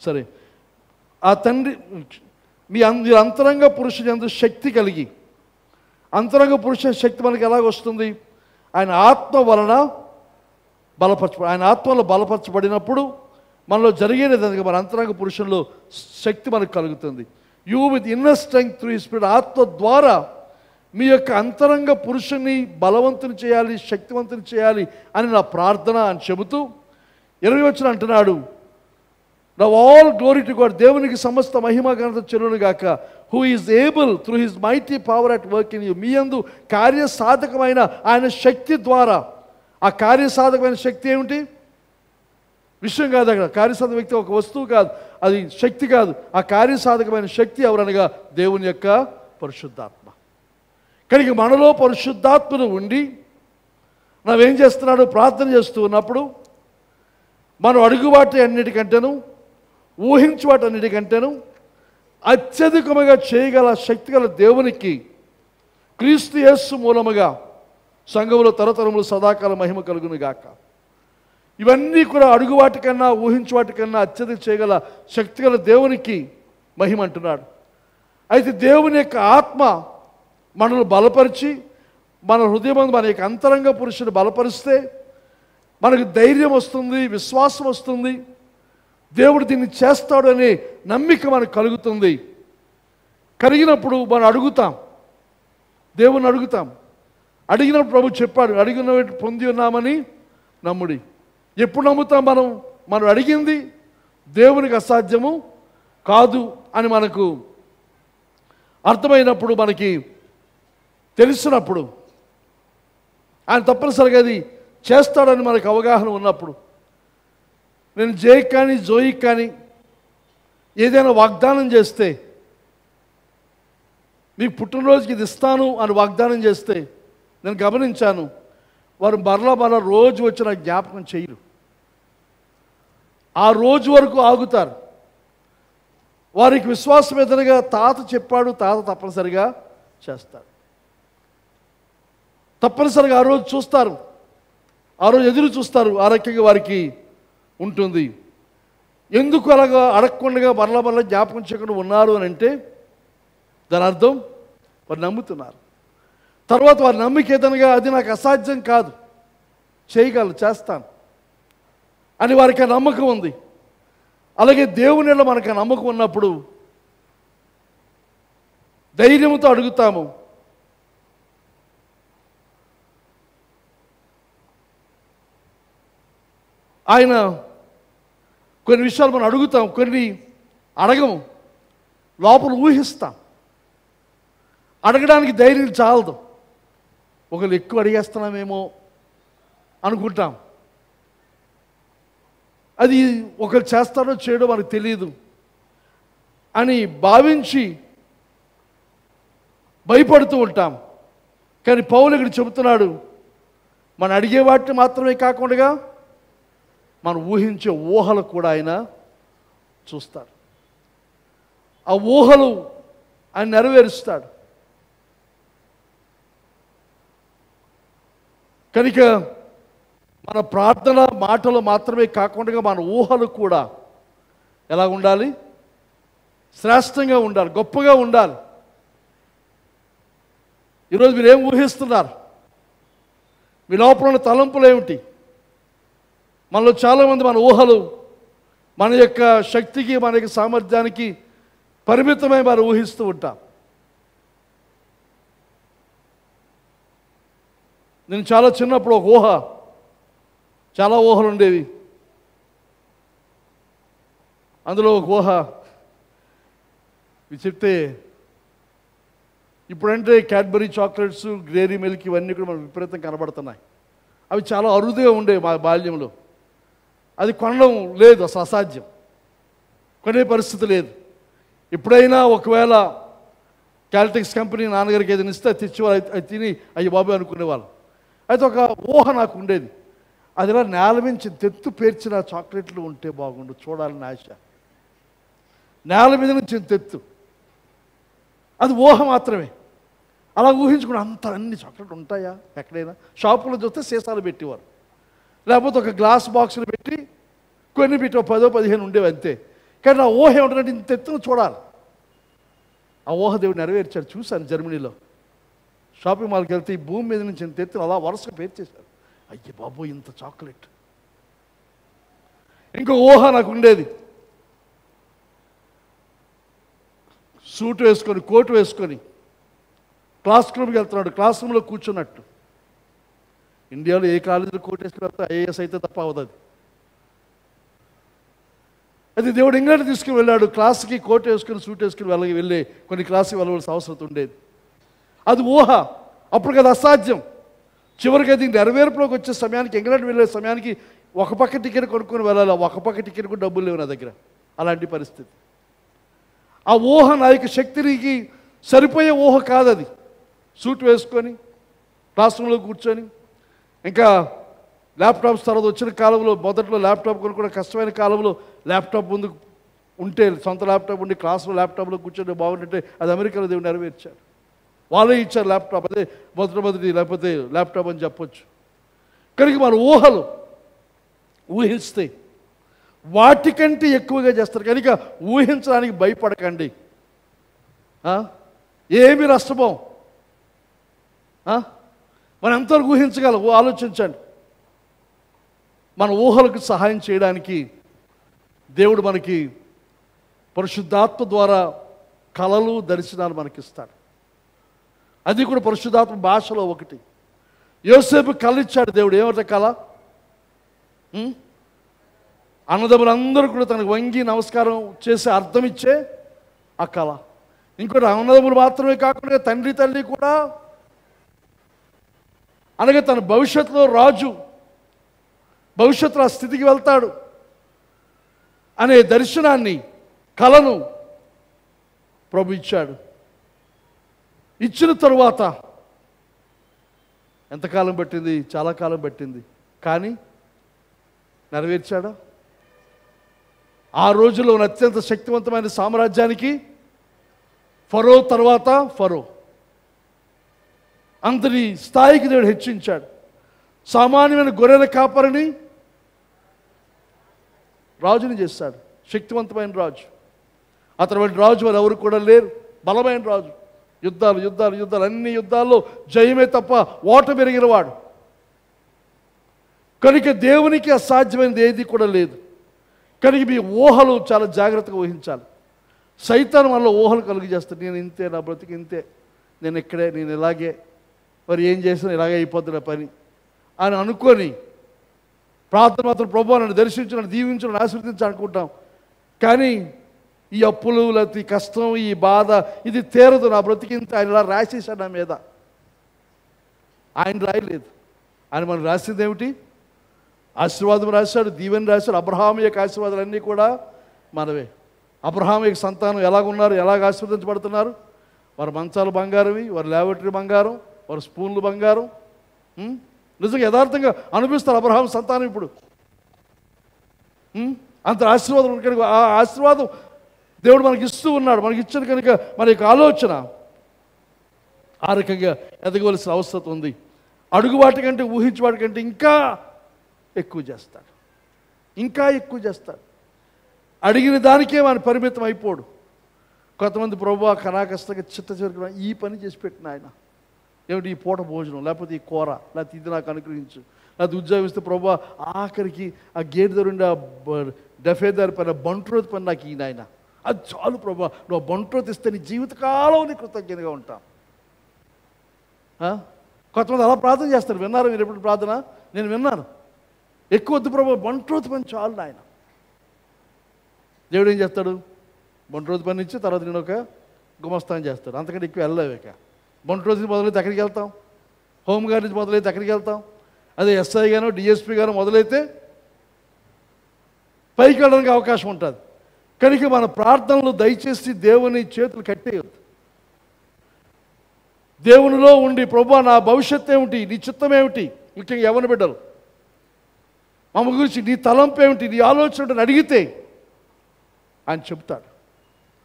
సరే, ఆ తండ్రి మీరు అంతరంగ పురుషుని యందు శక్తి కలిగి, అంతరంగ పురుష శక్తి మనకి ఎలాగ వస్తుంది? ఆయన ఆత్మ వలన ఆయన ఆత్మలో బలపరచబడినప్పుడు మనలో జరిగేది మన అంతరంగ పురుషుల్లో శక్తి మనకు కలుగుతుంది. You with inner strength through his spirit. ఆత్మ ద్వారా మీ యొక్క అంతరంగ పురుషుని బలవంతుని చేయాలి, శక్తివంతుని చేయాలి అని నా ప్రార్థన అని చెబుతూ 20వ వచనం అంటున్నాడు, now all glory to God, దేవునికి సమస్త మహిమ ఘనత చెల్లును గాక, who is able through his mighty power at work in you. మీ యందు కార్యసాధకమైన ఆయన శక్తి ద్వారా. ఆ కార్యసాధకమైన శక్తి ఏమిటి? విషయం కాదు, అక్కడ కార్యసాధక వ్యక్తి ఒక వస్తువు కాదు, అది శక్తి కాదు. ఆ కార్యసాధకమైన శక్తి ఎవరనగా దేవుని యొక్క పరిశుద్ధాత్మ. కనుక మనలో పరిశుద్ధాత్మను ఉండి నావేం చేస్తున్నాడు? ప్రార్థన చేస్తూ ఉన్నప్పుడు మనం అడుగుబాటు అన్నిటికంటేను, ఊహించు వాటి అన్నిటికంటేను అత్యధికముగా చేయగల శక్తి గల దేవునికి క్రీస్తు యేసు మూలముగా సంఘములో తరతరములు సదాకాల మహిమ కలుగును గాక. ఇవన్నీ కూడా అడుగువాటి కన్నా, ఊహించు వాటికన్నా అత్యధిక చేయగల శక్తి గల దేవునికి మహిమ అంటున్నాడు. అయితే దేవుని యొక్క ఆత్మ మనల్ని బలపరిచి, మన హృదయం మన యొక్క అంతరంగ పురుషుని బలపరిస్తే మనకు ధైర్యం వస్తుంది, విశ్వాసం వస్తుంది, దేవుడు దీన్ని చేస్తాడు అనే నమ్మిక మనకు కలుగుతుంది. కలిగినప్పుడు మనం అడుగుతాం, దేవుని అడుగుతాం. అడిగినప్పుడు ప్రభు చెప్పాడు, అడిగిన పొంది ఉన్నామని నమ్ముడి. ఎప్పుడు నమ్ముతాం? మనం అడిగింది దేవునికి అసాధ్యము కాదు అని మనకు అర్థమైనప్పుడు, మనకి తెలిసినప్పుడు, ఆయన తప్పనిసరిగా అది చేస్తాడని మనకు అవగాహన ఉన్నప్పుడు. నేను జైకి కానీ జోయికి కానీ ఏదైనా వాగ్దానం చేస్తే, మీకు పుట్టినరోజుకి ఇది ఇస్తాను అని వాగ్దానం చేస్తే, నేను గమనించాను, వారు మరలా రోజు వచ్చి నాకు జ్ఞాపకం చేయరు. ఆ రోజు వరకు ఆగుతారు. వారికి విశ్వాసం ఎదురుగా తాత చెప్పాడు, తాత తప్పనిసరిగా చేస్తాడు. తప్పనిసరిగా ఆ రోజు చూస్తారు, ఆ రోజు ఎదురు చూస్తారు. ఆ రకంగా వారికి ఉంటుంది. ఎందుకు అలాగా అడగకుండా మరలా జ్ఞాపకం చేయకుండా ఉన్నారు అని అంటే దాని అర్థం వారు నమ్ముతున్నారు. తర్వాత వారి నమ్మిక ఏదనగా అది నాకు అసాధ్యం కాదు, చేయగలను, చేస్తాను అని వారికి ఆ నమ్మకం ఉంది. అలాగే దేవునిలో మనకు ఆ నమ్మకం ఉన్నప్పుడు ధైర్యంతో అడుగుతాము. ఆయన కొన్ని విషయాలు మనం అడుగుతాం, కొన్ని అడగము, లోపల ఊహిస్తాం. అడగడానికి ధైర్యం చాలదు. ఒకళ్ళు ఎక్కువ అడిగేస్తున్నామేమో అనుకుంటాం. అది ఒకరు చేస్తారో చేయడో మనకు తెలియదు అని భావించి భయపడుతూ ఉంటాం. కానీ పౌలు ఇక్కడ చెబుతున్నాడు, మనం అడిగే వాటిని మాత్రమే కాకుండా మనం ఊహించే ఊహలు కూడా ఆయన చూస్తాడు. ఆ ఊహలు ఆయన నెరవేరుస్తాడు. కనుక మన ప్రార్థన మాటలు మాత్రమే కాకుండా మన ఊహలు కూడా ఎలా ఉండాలి? శ్రేష్టంగా ఉండాలి, గొప్పగా ఉండాలి. ఈరోజు మీరు ఏం ఊహిస్తున్నారు? మీ లోపల ఉన్న తలంపులు ఏమిటి? మనలో చాలామంది మన ఊహలు మన యొక్క శక్తికి, మన యొక్క సామర్థ్యానికి పరిమితమై మనం ఊహిస్తూ ఉంటాం. నేను చాలా చిన్నప్పుడు ఒక ఊహ, చాలా ఊహలు ఉండేవి. అందులో ఒక ఊహ ఇవి చెప్తే, ఇప్పుడంటే క్యాడ్బరీ చాక్లెట్స్, డైరీ మిల్క్ ఇవన్నీ కూడా మనకు విపరీతం కనబడుతున్నాయి. అవి చాలా అరుదుగా ఉండేవి మా బాల్యంలో. అది కొనడం లేదు, అసలు అసాధ్యం, కొనే పరిస్థితి లేదు. ఎప్పుడైనా ఒకవేళ క్యాల్టెక్స్ కంపెనీ నాన్నగారికి ఏదైనా ఇస్తే తెచ్చేవాళ్ళు, అది తిని అయ్యి బాబు అనుకునేవాళ్ళు. అయితే ఒక ఊహ నాకు ఉండేది, అది ఇలా నేల నుంచి తెత్తు పేర్చిన చాక్లెట్లు ఉంటే బాగుండు, చూడాలని ఆశ. నేల మీద నుంచి తెత్తు, అది ఊహ మాత్రమే. అలా ఊహించుకుని అన్ని చాక్లెట్లు ఉంటాయా ఎక్కడైనా? షాపులో చూస్తే సీసాలు పెట్టేవారు, లేకపోతే ఒక గ్లాస్ బాక్సులు పెట్టి కొన్ని పెట్టి 10-15 ఉండేవి అంతే. కానీ ఆ ఊహ ఏమిటంటే ఇంత ఎత్తున చూడాలి. ఆ ఊహ దేవుడు నెరవేర్చాడు. చూశాను జర్మనీలో షాపింగ్ మాల్కి వెళ్తే ఈ భూమి మీద నుంచి ఇంత ఎత్తున అలా వరుసగా పేర్చేశారు. అయ్యే బాబు ఇంత చాక్లెట్. ఇంకో ఊహ నాకు ఉండేది, సూట్ వేసుకొని కోటు వేసుకొని క్లాస్ రూమ్కి వెళ్తున్నాడు, క్లాస్ రూమ్లో కూర్చున్నట్టు. ఇండియాలో ఏ కాలేజీలో కోట్ వేసుకుని వెళ్తే ఐఏఎస్ అయితే తప్ప అవదు. అది దేవుడు ఇంగ్లాండ్ తీసుకుని వెళ్ళాడు. క్లాస్కి కోట్ వేసుకుని సూట్ వేసుకుని వెళ్ళి కొన్ని క్లాస్కి వెళ్ళవలసిన అవసరం ఉండేది. అది ఊహ, అప్పుడు కదా అసాధ్యం. చివరికి అది నెరవేర్పులోకి వచ్చే సమయానికి, ఇంగ్లాండ్ వెళ్ళే సమయానికి ఒక పక్క టికెట్ కొనుక్కొని వెళ్ళాలి. ఒక పక్క టికెట్ కూడా డబ్బులు లేవు నా దగ్గర. అలాంటి పరిస్థితి. ఆ ఊహ నా యొక్క శక్తికి సరిపోయే ఊహ కాదు అది. సూట్ వేసుకొని క్లాస్ రూమ్లో కూర్చొని, ఇంకా ల్యాప్టాప్స్ తర్వాత వచ్చిన కాలంలో మొదట్లో ల్యాప్టాప్ కొనుక్కోవడం కష్టమైన కాలంలో ల్యాప్టాప్ ముందు ఉంటే, సొంత ల్యాప్టాప్ ఉండి క్లాస్లో ల్యాప్టాప్లో కూర్చొని బాగుంటుంటే అది అమెరికాలో దేవుడు నెరవేర్చారు. వాళ్ళే ఇచ్చారు ల్యాప్టాప్. అదే మొదటి లేకపోతే ల్యాప్టాప్ అని చెప్పొచ్చు. కనుక మన ఊహలు ఊహిస్తే వాటికంటే ఎక్కువగా చేస్తారు. కనుక ఊహించడానికి భయపడకండి. ఏమి నష్టమో మనం ఎంతవరకు ఊహించగలం ఆలోచించండి. మన ఊహలకు సహాయం చేయడానికి దేవుడు మనకి పరిశుద్ధాత్మ ద్వారా కళలు, దర్శనాలు మనకిస్తాడు. అది కూడా పరిశుద్ధాత్మ భాషలో ఒకటి. యోసేపు కళ ఇచ్చాడు దేవుడు. ఏమంటే కళ? అన్నదమ్ములందరూ కూడా తనకు వంగి నమస్కారం చేసి అర్థం ఇచ్చే ఆ కళ. ఇంకోటి అన్నదమ్ములు మాత్రమే కాకుండా తండ్రి తల్లి కూడా, అనగా తన భవిష్యత్తులో రాజు, భవిష్యత్తులో ఆ స్థితికి వెళ్తాడు అనే దర్శనాన్ని, కళను ప్రభు ఇచ్చాడు. ఇచ్చిన తరువాత ఎంతకాలం పట్టింది? చాలా కాలం పట్టింది. కానీ నెరవేర్చాడా? ఆ రోజుల్లో ఉన్న అత్యంత శక్తివంతమైన సామ్రాజ్యానికి ఫరో తర్వాత ఫరో అంతటి స్థాయికి దేవుడు హెచ్చించాడు. సామాన్యమైన గొర్రెల కాపరిని రాజుని చేశాడు. శక్తివంతమైన రాజు. అతని రాజు వారు ఎవరు కూడా లేరు. బలమైన రాజు. యుద్ధాలు యుద్ధాలు యుద్ధాలు, అన్ని యుద్ధాల్లో జయమే తప్ప ఓటమి ఎరిగినవాడు. కనుక దేవునికి అసాధ్యమైనది ఏది కూడా లేదు. కనుక మీ ఊహలు చాలా జాగ్రత్తగా ఊహించాలి. సైతాను మనలో ఊహలు కలుగు చేస్తాడు. నేను ఇంతే, నా బ్రతికి ఇంతే, నేను ఇక్కడే, నేను ఇలాగే, మరి ఏం చేసినా ఇలాగే అయిపోద్ది నా పని అని అనుకొని ప్రార్థన మాత్రం ప్రభు నన్ను దర్శించు, దీవించు, ఆశీర్వదించు అనుకుంటాం. కానీ ఈ అప్పులు, లేకపోతే ఈ కష్టం, ఈ బాధ ఇది తీరదు, నా బ్రతికింత ఆయన ఇలా రాసేసాడు నా మీద. ఆయన రాయలేదు. ఆయన మనం రాసింది ఏమిటి? ఆశీర్వాదం రాశాడు, దీవెన రాశాడు. అబ్రహాము యొక్క ఆశీర్వాదాలన్నీ కూడా మనవే. అబ్రహాము యొక్క సంతానం ఎలాగున్నారు, ఎలాగ ఆశీర్వదించబడుతున్నారు? వారి మంచాలు బంగారవి, వారి లాబొరేటరీ బంగారం, వారి స్పూన్లు బంగారం. నిజంగా యథార్థంగా అనిపిస్తారు అబ్రహాము సంతానం ఇప్పుడు. అంత ఆశీర్వాదం కనుక ఆ ఆశీర్వాదం దేవుడు మనకి ఇస్తూ ఉన్నాడు. మనకి ఇచ్చిన కనుక మన యొక్క ఆలోచన ఆ రకంగా ఎదగవలసిన అవసరం ఉంది. అడుగు వాటికంటే, ఊహించే వాటికంటే ఇంకా ఎక్కువ చేస్తాడు, ఇంకా ఎక్కువ చేస్తాడు. అడిగిన దానికే మన పరిమితం అయిపోడు. కొంతమంది ప్రభు కనాకష్టంగా చిట్ట చివరికి ఈ పని చేసి పెట్టిన ఆయన, ఏమిటి ఈ పూట భోజనం, లేకపోతే ఈ కూర, లేకపోతే ఇది నాకు అనుగ్రహించు, లేకపోతే ఉద్యోగం ఇస్తే ప్రభా ఆఖరికి ఆ గేట్ దగ్గర ఉండే డఫేదారి పైన బంట్రోత్ పైన నాకు ఈ నాయన, అది చాలు ప్రభా, నువ్వు బంట్రోత్ ఇస్తే నీ జీవితకాలం నీ కృతజ్ఞతగా ఉంటాం. కొంతమంది అలా ప్రార్థన చేస్తారు. విన్నారు మీరు ఎప్పుడు ప్రార్థన? నేను విన్నాను. ఎక్కువ వద్దు ప్రభా, బంట్రోత్ పని చాలు నాయన. దేవుడు ఏం చేస్తాడు? బంట్రోత్ పని ఇచ్చి తర్వాత నేను ఒక గుమస్తాన్ చేస్తాడు. అంతకంటే ఎక్కువ వెళ్ళలేక బంట్రోత్ నుంచి మొదలైతే ఎక్కడికి వెళ్తాం? హోంగార్డ్ నుంచి మొదలైతే ఎక్కడికి వెళ్తాం? అదే ఎస్ఐ గానో డిఎస్పీ గానో మొదలైతే పైకి వెళ్ళడానికి అవకాశం ఉంటుంది. కనుక మన ప్రార్థనలు దయచేసి దేవుని చేతులు కట్టేయద్దు. దేవునిలో ఉండి ప్రభా నా భవిష్యత్తు ఏమిటి, నీ చిత్తం ఏమిటి, ముఖ్యంగా యవ్వన బిడ్డలు మమ్మ గురించి నీ తలంపు ఏమిటి, నీ ఆలోచన అడిగితే ఆయన చెప్తాడు.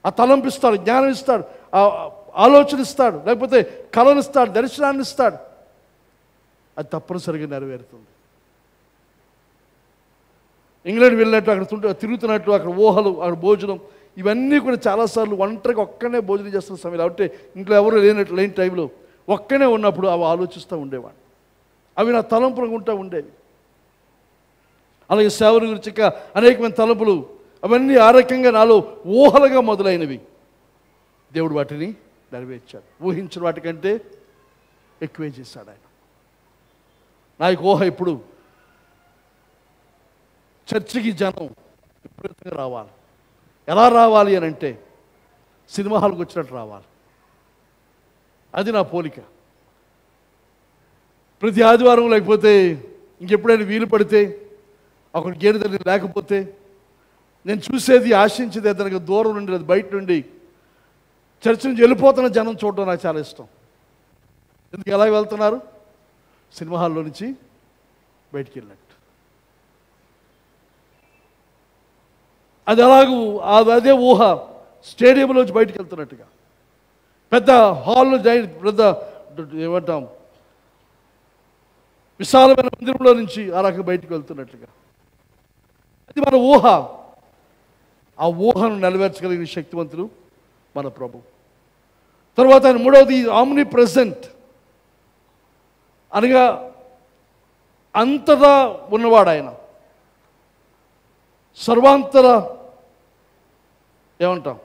ఆ తలంపు ఇస్తాడు, జ్ఞానం ఇస్తాడు, ఆలోచన ఇస్తాడు, లేకపోతే కళను ఇస్తాడు, దర్శనాన్ని ఇస్తాడు. అది తప్పనిసరిగా నెరవేరుతుంది. ఇంగ్లాండ్ వెళ్ళినట్టు, అక్కడ తిరుగుతున్నట్టు, అక్కడ ఊహలు, అక్కడ భోజనం, ఇవన్నీ కూడా చాలాసార్లు ఒంటరిగా ఒక్కనే భోజనం చేస్తున్న సమయంలో, అంటే ఇంట్లో ఎవరు లేని టైంలో ఒక్కనే ఉన్నప్పుడు అవి ఆలోచిస్తూ ఉండేవాడు. అవి నా తలంపులు ఉంటా ఉండేవి. అలాగే సేవల గురించి ఇంకా అనేకమైన తలంపులు, అవన్నీ ఆ రకంగా నాలో ఊహలుగా మొదలైనవి. దేవుడు వాటిని నెరవేర్చాడు. ఊహించిన వాటికంటే ఎక్కువే చేశాడు ఆయన. నాకు ఊహ ఇప్పుడు చర్చికి జనం విపరీతంగా రావాలి. ఎలా రావాలి అని అంటే సినిమా హాల్కి వచ్చినట్టు రావాలి. అది నా పోలిక. ప్రతి ఆదివారం లేకపోతే ఇంకెప్పుడైనా వీలు పడితే అక్కడ గేటు దగ్గర లేకపోతే నేను చూసేది, ఆశించేది అతనికి దూరం నుండి, అది బయట నుండి చర్చ్ నుంచి వెళ్ళిపోతున్న జనం చూడడం నాకు చాలా ఇష్టం. ఎందుకు ఎలా వెళ్తున్నారు? సినిమా హాల్లో నుంచి బయటికి వెళ్ళినట్టు. అది అలాగూ అదే ఊహ స్టేడియంలోంచి బయటికి వెళ్తున్నట్టుగా, పెద్ద హాల్లో పెద్ద ఏమంటాం విశాలమైన మందిరంలో నుంచి ఆ రకంగా బయటికి వెళ్తున్నట్లుగా. అది మన ఊహ. ఆ ఊహను నెరవేర్చగలిగిన శక్తివంతుడు మన ప్రభు. తర్వాత ఆయన మూడవది ఆమ్ని ప్రెజెంట్, అనగా అంతటా ఉన్నవాడు ఆయన. సర్వాంతర ఏమంటాం?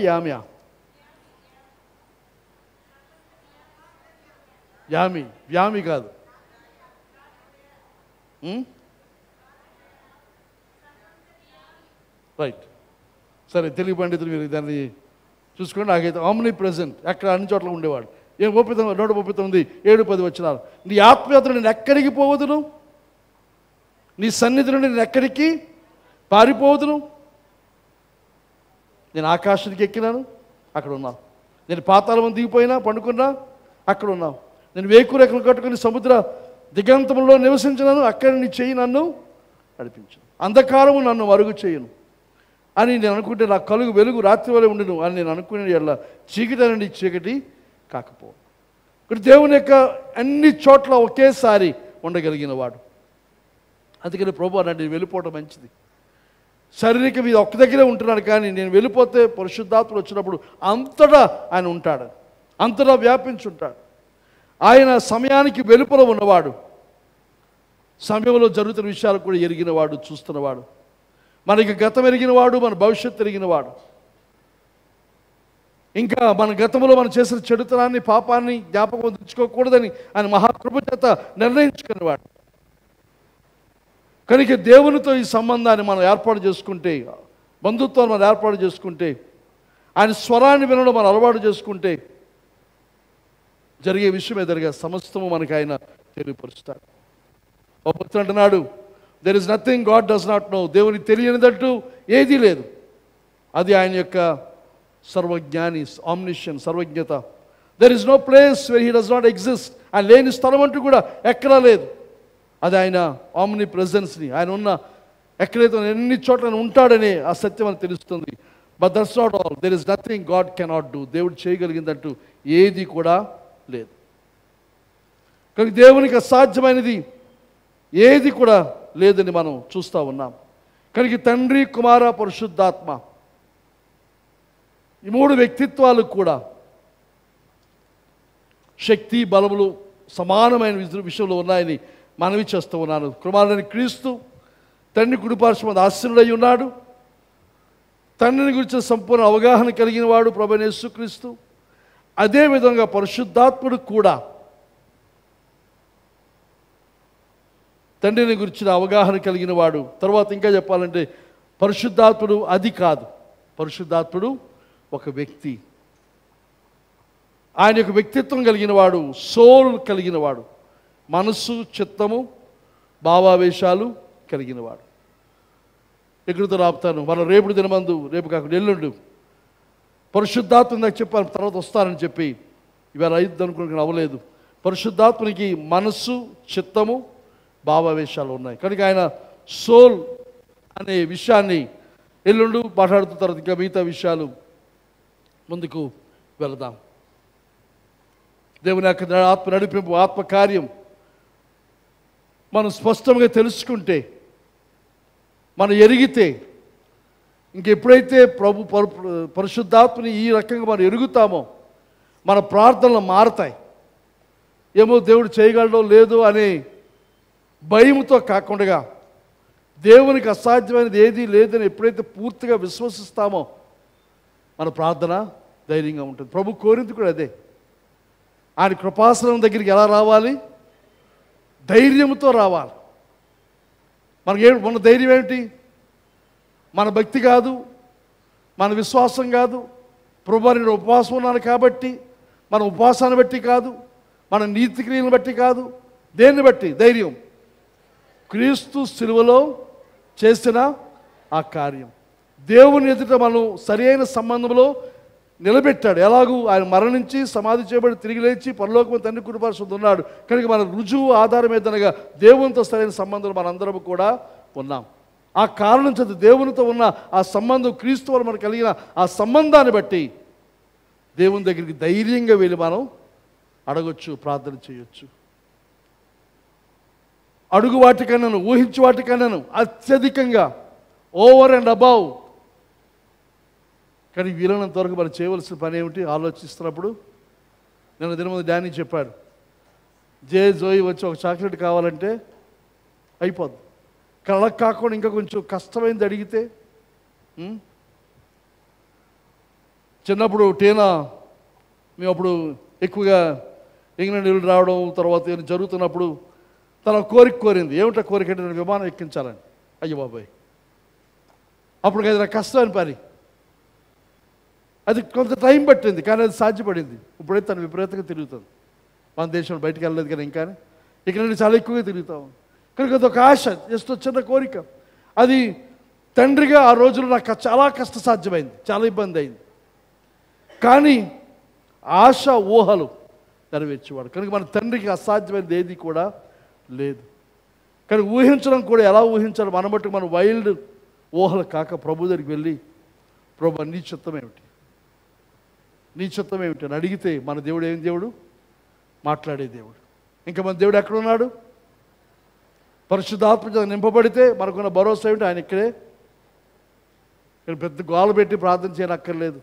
యామ్యా యామి వ్యామి కాదు. రైట్, సరే తెలుగు పండితులు మీరు దాన్ని చూసుకోండి. నాకైతే ఆమ్ని ప్రెజెంట్, ఎక్కడ అన్ని చోట్ల ఉండేవాడు. ఏం 139 7-10 వచ్చినారు. నీ ఆత్మీయతను నేను ఎక్కడికి పోవదును, నీ సన్నిధి నుండి నేను ఎక్కడికి పారిపోవదును. నేను ఆకాశానికి ఎక్కినాను, అక్కడ ఉన్నావు. నేను పాతాళం దిగిపోయినా పండుకున్నా, అక్కడ ఉన్నావు. నేను వేకురెక్కలు కట్టుకుని సముద్ర దిగంతంలో నివసించినాను, అక్కడ నీ చెయ్యి నన్ను నడిపించను. అంధకారము నన్ను మరుగు చేయను అని నేను అనుకుంటే నా కలుగు వెలుగు రాత్రి వలె ఉండును అని నేను అనుకునే ఎలా చీకటి అనండి చీకటి కాకపో. ఇక్కడ దేవుని యొక్క అన్ని చోట్ల ఒకేసారి ఉండగలిగిన వాడు. అందుకని ప్రభు అన్నాడు, నేను వెళ్ళిపోవడం మంచిది. శారీరక మీద ఒక్క దగ్గరే ఉంటున్నాడు, కానీ నేను వెళ్ళిపోతే పరిశుద్ధాత్ముడు వచ్చినప్పుడు అంతటా ఆయన ఉంటాడు, అంతటా వ్యాపించుంటాడు. ఆయన సమయానికి వెలుపల ఉన్నవాడు, సమయంలో జరుగుతున్న విషయాలు కూడా ఎరిగినవాడు, చూస్తున్నవాడు, మనకి గతం ఎరిగినవాడు, మన భవిష్యత్తు ఎరిగినవాడు. ఇంకా మన గతంలో మనం చేసిన చెడుతనాన్ని, పాపాన్ని జ్ఞాపకం తెచ్చుకోకూడదని ఆయన మహాకృప చేత నిర్ణయించుకునేవాడు. కనుక దేవునితో ఈ సంబంధాన్ని మనం ఏర్పాటు చేసుకుంటే, బంధుత్వాన్ని మనం ఏర్పాటు చేసుకుంటే, ఆయన స్వరాన్ని వినడం మనం అలవాటు చేసుకుంటే, జరిగే విషయం ఎదురుగా సమస్తము మనకి ఆయన తెలియపరుస్తాడు. ఒక భక్తుడు అంటున్నాడు, there is nothing God does not know. దేవునికి తెలియనిదంటూ ఏదీ లేదు. అది ఆయన యొక్క సర్వజ్ఞాని, ఆమ్నిషన్, సర్వజ్ఞత. There is no place where he does not exist. ఆయన లేని స్థలం అంటూ కూడా ఎక్కడా లేదు. అది ఆయన ఆమ్ని ప్రెజెన్స్ని, ఆయన ఉన్న ఎక్కడైతే ఎన్ని చోట్ల ఉంటాడనే ఆ సత్యం అని తెలుస్తుంది. But that's not all. There is nothing God cannot do. దేవుడు చేయగలిగిందంటూ ఏది కూడా లేదు. కానీ దేవునికి అసాధ్యమైనది ఏది కూడా లేదని మనం చూస్తూ ఉన్నాం. కనుక తండ్రి, కుమార, పరిశుద్ధాత్మ ఈ మూడు వ్యక్తిత్వాలు కూడా శక్తి బలములు సమానమైన విషయంలో ఉన్నాయని మనవి చేస్తూ ఉన్నాను. కుమారుడైన క్రీస్తు తండ్రి కుడిపార్శ్వమందు ఆసీనుడై ఉన్నాడు. తండ్రిని గురించి సంపూర్ణ అవగాహన కలిగిన వాడు ప్రభువైన యేసుక్రీస్తు. అదేవిధంగా పరిశుద్ధాత్ముడు కూడా తండ్రిని గురించిన అవగాహన కలిగిన వాడు. తర్వాత ఇంకా చెప్పాలంటే పరిశుద్ధాత్ముడు అది కాదు, పరిశుద్ధాత్ముడు ఒక వ్యక్తి. ఆయన యొక్క వ్యక్తిత్వం కలిగిన వాడు, సోల్ కలిగిన వాడు, మనస్సు చిత్తము భావావేశాలు కలిగిన వాడు. ఎక్కడితో రాపుతాను, మనం రేపు దినమందు, రేపు కాకుండా ఎల్లుండు పరిశుద్ధాత్మ నాకు చెప్పాను, తర్వాత వస్తానని చెప్పి ఇవాళ ఐదు అనుకుని అవ్వలేదు. పరిశుద్ధాత్మనికి మనస్సు చిత్తము భావావేశాలు ఉన్నాయి కనుక ఆయన సోల్ అనే విషయాన్ని ఎల్లుండు మాట్లాడుతున్న తర్వాత ఇంకా మిగతా విషయాలు ముందుకు వెళదాం. దేవుని యొక్క ఆత్మ నడిపింపు, ఆత్మకార్యం మనం స్పష్టంగా తెలుసుకుంటే, మనం ఎరిగితే, ఇంకెప్పుడైతే పరిశుద్ధాత్మని ఈ రకంగా మనం ఎరుగుతామో మన ప్రార్థనలు మారతాయి. ఏమో దేవుడు చేయగలడో లేదో అనే భయంతో కాకుండా దేవునికి అసాధ్యమైనది ఏదీ లేదని ఎప్పుడైతే పూర్తిగా విశ్వసిస్తామో మన ప్రార్థన ధైర్యంగా ఉంటుంది. ప్రభు కోరింది కూడా అదే. ఆయన కృపాసనం దగ్గరికి ఎలా రావాలి? ధైర్యంతో రావాలి. మన ధైర్యం ఏమిటి? మన భక్తి కాదు, మన విశ్వాసం కాదు, ప్రభు నేను ఉపవాసం ఉన్నాను కాబట్టి, మన ఉపవాసాన్ని బట్టి కాదు, మన నీతి క్రియలను బట్టి కాదు, దేన్ని బట్టి? ధైర్యం. క్రీస్తు శిలువలో చేసిన ఆ కార్యం దేవుని ఎదుట మనం సరైన సంబంధంలో నిలబెట్టాడు. ఎలాగూ ఆయన మరణించి సమాధి చేయబడి తిరిగి లేచి పరలోకం తండ్రి కుడిపార్శ్వమందు ఉన్నాడు కనుక మన రుజువు ఆధారం ఏదనగా దేవునితో సరైన సంబంధం మనందరం కూడా ఉన్నాం. ఆ కారణం చేత దేవునితో ఉన్న ఆ సంబంధం, క్రీస్తు వల్ల మనకు కలిగిన ఆ సంబంధాన్ని బట్టి దేవుని దగ్గరికి ధైర్యంగా వెళ్ళి మనం అడగొచ్చు, ప్రార్థన చేయొచ్చు. అడుగు వాటికన్నాను, ఊహించు వాటికన్నాను అత్యధికంగా, ఓవర్ అండ్ అబౌవ్. కానీ వీలైనంత వరకు మనం చేయవలసిన పని ఏమిటి? ఆలోచిస్తున్నప్పుడు నేను దినమంది డానీ చెప్పాడు, జోయి వచ్చి ఒక చాక్లెట్ కావాలంటే అయిపోద్ది. కళ్ళకు కాకుండా ఇంకా కొంచెం కష్టమైంది అడిగితే, చిన్నప్పుడు టీనా మేము అప్పుడు ఎక్కువగా ఇంగ్లాండ్ వెళ్ళి రావడం తర్వాత జరుగుతున్నప్పుడు తన కోరిక కోరింది. ఏమిటో కోరిక అంటే నేను విమానం ఎక్కించాలని. అయ్యో బాబాయ్, అప్పుడు అది నాకు కష్టమైన పని. అది కొంత టైం పట్టింది కానీ అది సాధ్యపడింది. ఇప్పుడైతే తను విపరీతంగా తిరుగుతుంది. మన దేశంలో బయటకు వెళ్ళలేదు కానీ ఇంకా ఇక్కడ నుండి చాలా ఎక్కువగా తిరుగుతాం. కనుక అదొక ఆశ, జస్ట్ చిన్న కోరిక. అది తండ్రిగా ఆ రోజుల్లో నాకు చాలా కష్టసాధ్యమైంది, చాలా ఇబ్బంది అయింది. కానీ ఆశ ఊహలు నెరవేర్చేవాడు కనుక మన తండ్రికి అసాధ్యమైనది ఏది కూడా లేదు. కానీ ఊహించడం కూడా ఎలా ఊహించాలి? మన మట్టుకు మన వైల్డ్ ఊహలు కాక ప్రభు దగ్గరికి వెళ్ళి, ప్రభు నీ చిత్తం ఏమిటి, నీ చిత్తం ఏమిటి అని అడిగితే మన దేవుడు ఏం దేవుడు? మాట్లాడే దేవుడు. ఇంకా మన దేవుడు ఎక్కడున్నాడు? పరిశుద్ధాత్మ నింపబడితే మనకున్న భరోసా ఏమిటి? ఆయన ఇక్కడే. పెద్ద గోల పెట్టి ప్రార్థన చేయనక్కర్లేదు,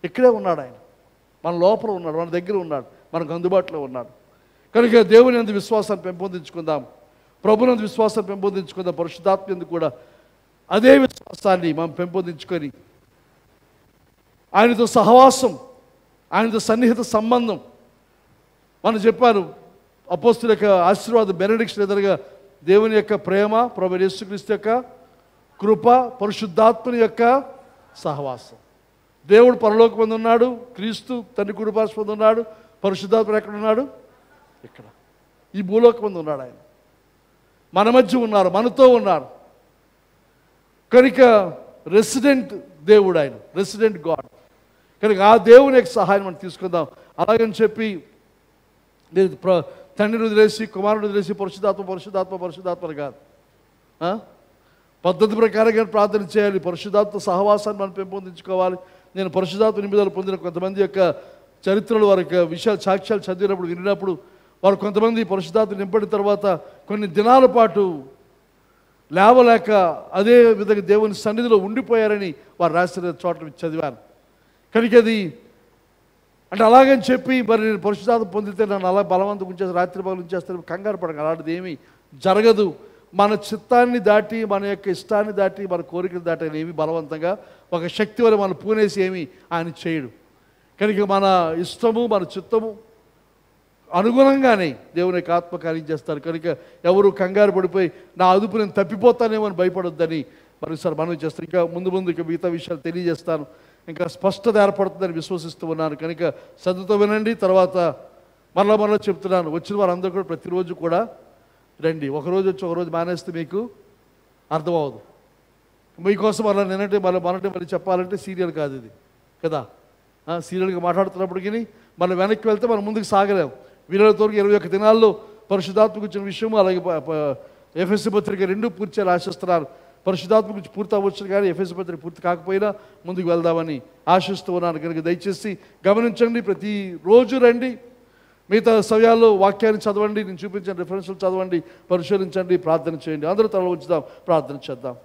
ఇక్కడే ఉన్నాడు ఆయన. మన లోపల ఉన్నాడు, మన దగ్గర ఉన్నాడు, మనకు అందుబాటులో ఉన్నాడు. కనుక దేవుని యందు విశ్వాసాన్ని పెంపొందించుకుందాం, ప్రభునందు విశ్వాసాన్ని పెంపొందించుకుందాం. పరిశుద్ధాత్మ యందు కూడా అదే విశ్వాసాన్ని మనం పెంపొందించుకొని ఆయనతో సహవాసం, ఆయనతో సన్నిహిత సంబంధం. మనం చెప్పాను అపోస్తుల యొక్క ఆశీర్వాదం, బెనడిక్షన్ ఎదురుగా దేవుని యొక్క ప్రేమ, ప్రభు యేసుక్రీస్తు యొక్క కృప, పరిశుద్ధాత్మని యొక్క సహవాసం. దేవుడు పరలోకమందు ఉన్నాడు, క్రీస్తు తండ్రి కుడిపార్శ్వమందు ఉన్నాడు, పరిశుద్ధాత్మ ఎక్కడున్నాడు? ఇక్కడ ఈ భూలోకమందు ఉన్నాడు. ఆయన మన మధ్య ఉన్నారు, మనతో ఉన్నారు. కనుక రెసిడెంట్ దేవుడు ఆయన, రెసిడెంట్ గాడ్. కనుక ఆ దేవుని యొక్క సహాయం మనం తీసుకుందాం. అలాగని చెప్పి తండ్రిని వదిలేసి, కుమారుని వదిలేసి పరిశుద్ధాత్మ పరిశుద్ధాత్మ పరిశుద్ధాత్మ కాదు. పద్ధతి ప్రకారంగా ప్రార్థన చేయాలి. పరిశుద్ధాత్మ సహవాసాన్ని మనం పెంపొందించుకోవాలి. నేను పరిశుద్ధాత్మ నిమిదాలు పొందిన కొంతమంది యొక్క చరిత్రలు, వారి యొక్క విషయాలు, సాక్ష్యాలు చదివినప్పుడు, వినినప్పుడు వారు కొంతమంది పరిశుద్ధాత్మ నింపడిన తర్వాత కొన్ని దినాల పాటు లేవలేక అదే విధంగా దేవుని సన్నిధిలో ఉండిపోయారని వారు రాసిన చోట్ల చదివాను. కనుక అది అంటే అలాగని చెప్పి మరి నేను పరిశుద్ధాత్మ పొందితే నన్ను అలా బలవంతం ఉంచేసి రాత్రి పగలు ఉంచేస్తారు, కంగారు పడక, అలాంటిది ఏమీ జరగదు. మన చిత్తాన్ని దాటి, మన యొక్క ఇష్టాన్ని దాటి, మన కోరికలు దాటి ఆయన ఏమీ బలవంతంగా ఒక శక్తి వల్ల మనం పూనేసి ఏమీ ఆయన చేయడు. కనుక మన ఇష్టము, మన చిత్తము అనుగుణంగానే దేవుని యొక్క ఆత్మ కార్యం చేస్తారు. కనుక ఎవరు కంగారు పడిపోయి నా అదుపు నేను తప్పిపోతానేమో అని భయపడొద్దని మరోసారి మనవి చేస్తాను. ఇంకా ముందు ఇక మిగతా విషయాలు తెలియజేస్తాను. ఇంకా స్పష్టత ఏర్పడుతుందని విశ్వసిస్తూ ఉన్నాను. కనుక శ్రద్ధతో వినండి. తర్వాత మరలా చెప్తున్నాను, వచ్చిన వారందరూ కూడా ప్రతిరోజు కూడా రండి. ఒకరోజు వచ్చి ఒకరోజు మానేస్తే మీకు అర్థమవదు. మీకోసం అలా నిన్నటి మళ్ళీ చెప్పాలంటే సీరియల్ కాదు ఇది కదా. సీరియల్గా మాట్లాడుతున్నప్పటికీ మనం వెనక్కి వెళ్తే మనం ముందుకు సాగలేము. వీళ్ళతో 21 దినాల్లో పరిశుద్ధాత్మ గురించిన విషయము, అలాగే ఎఫెసీ పత్రిక 2 పూర్తి చేయాలని ఆశిస్తున్నారు. పరిశుద్ధాత్మ గురించి పూర్తి అవ్వచ్చు, కానీ ఎఫెసీ పత్రిక పూర్తి కాకపోయినా ముందుకు వెళ్దామని ఆశిస్తూ ఉన్నాను. కనుక దయచేసి గమనించండి, ప్రతిరోజు రండి. మిగతా సమయాల్లో వాక్యాన్ని చదవండి, నేను చూపించిన రిఫరెన్స్లు చదవండి, పరిశోధించండి, ప్రార్థన చేయండి. అందరూ తల ఉంచుదాం, ప్రార్థన చేద్దాం.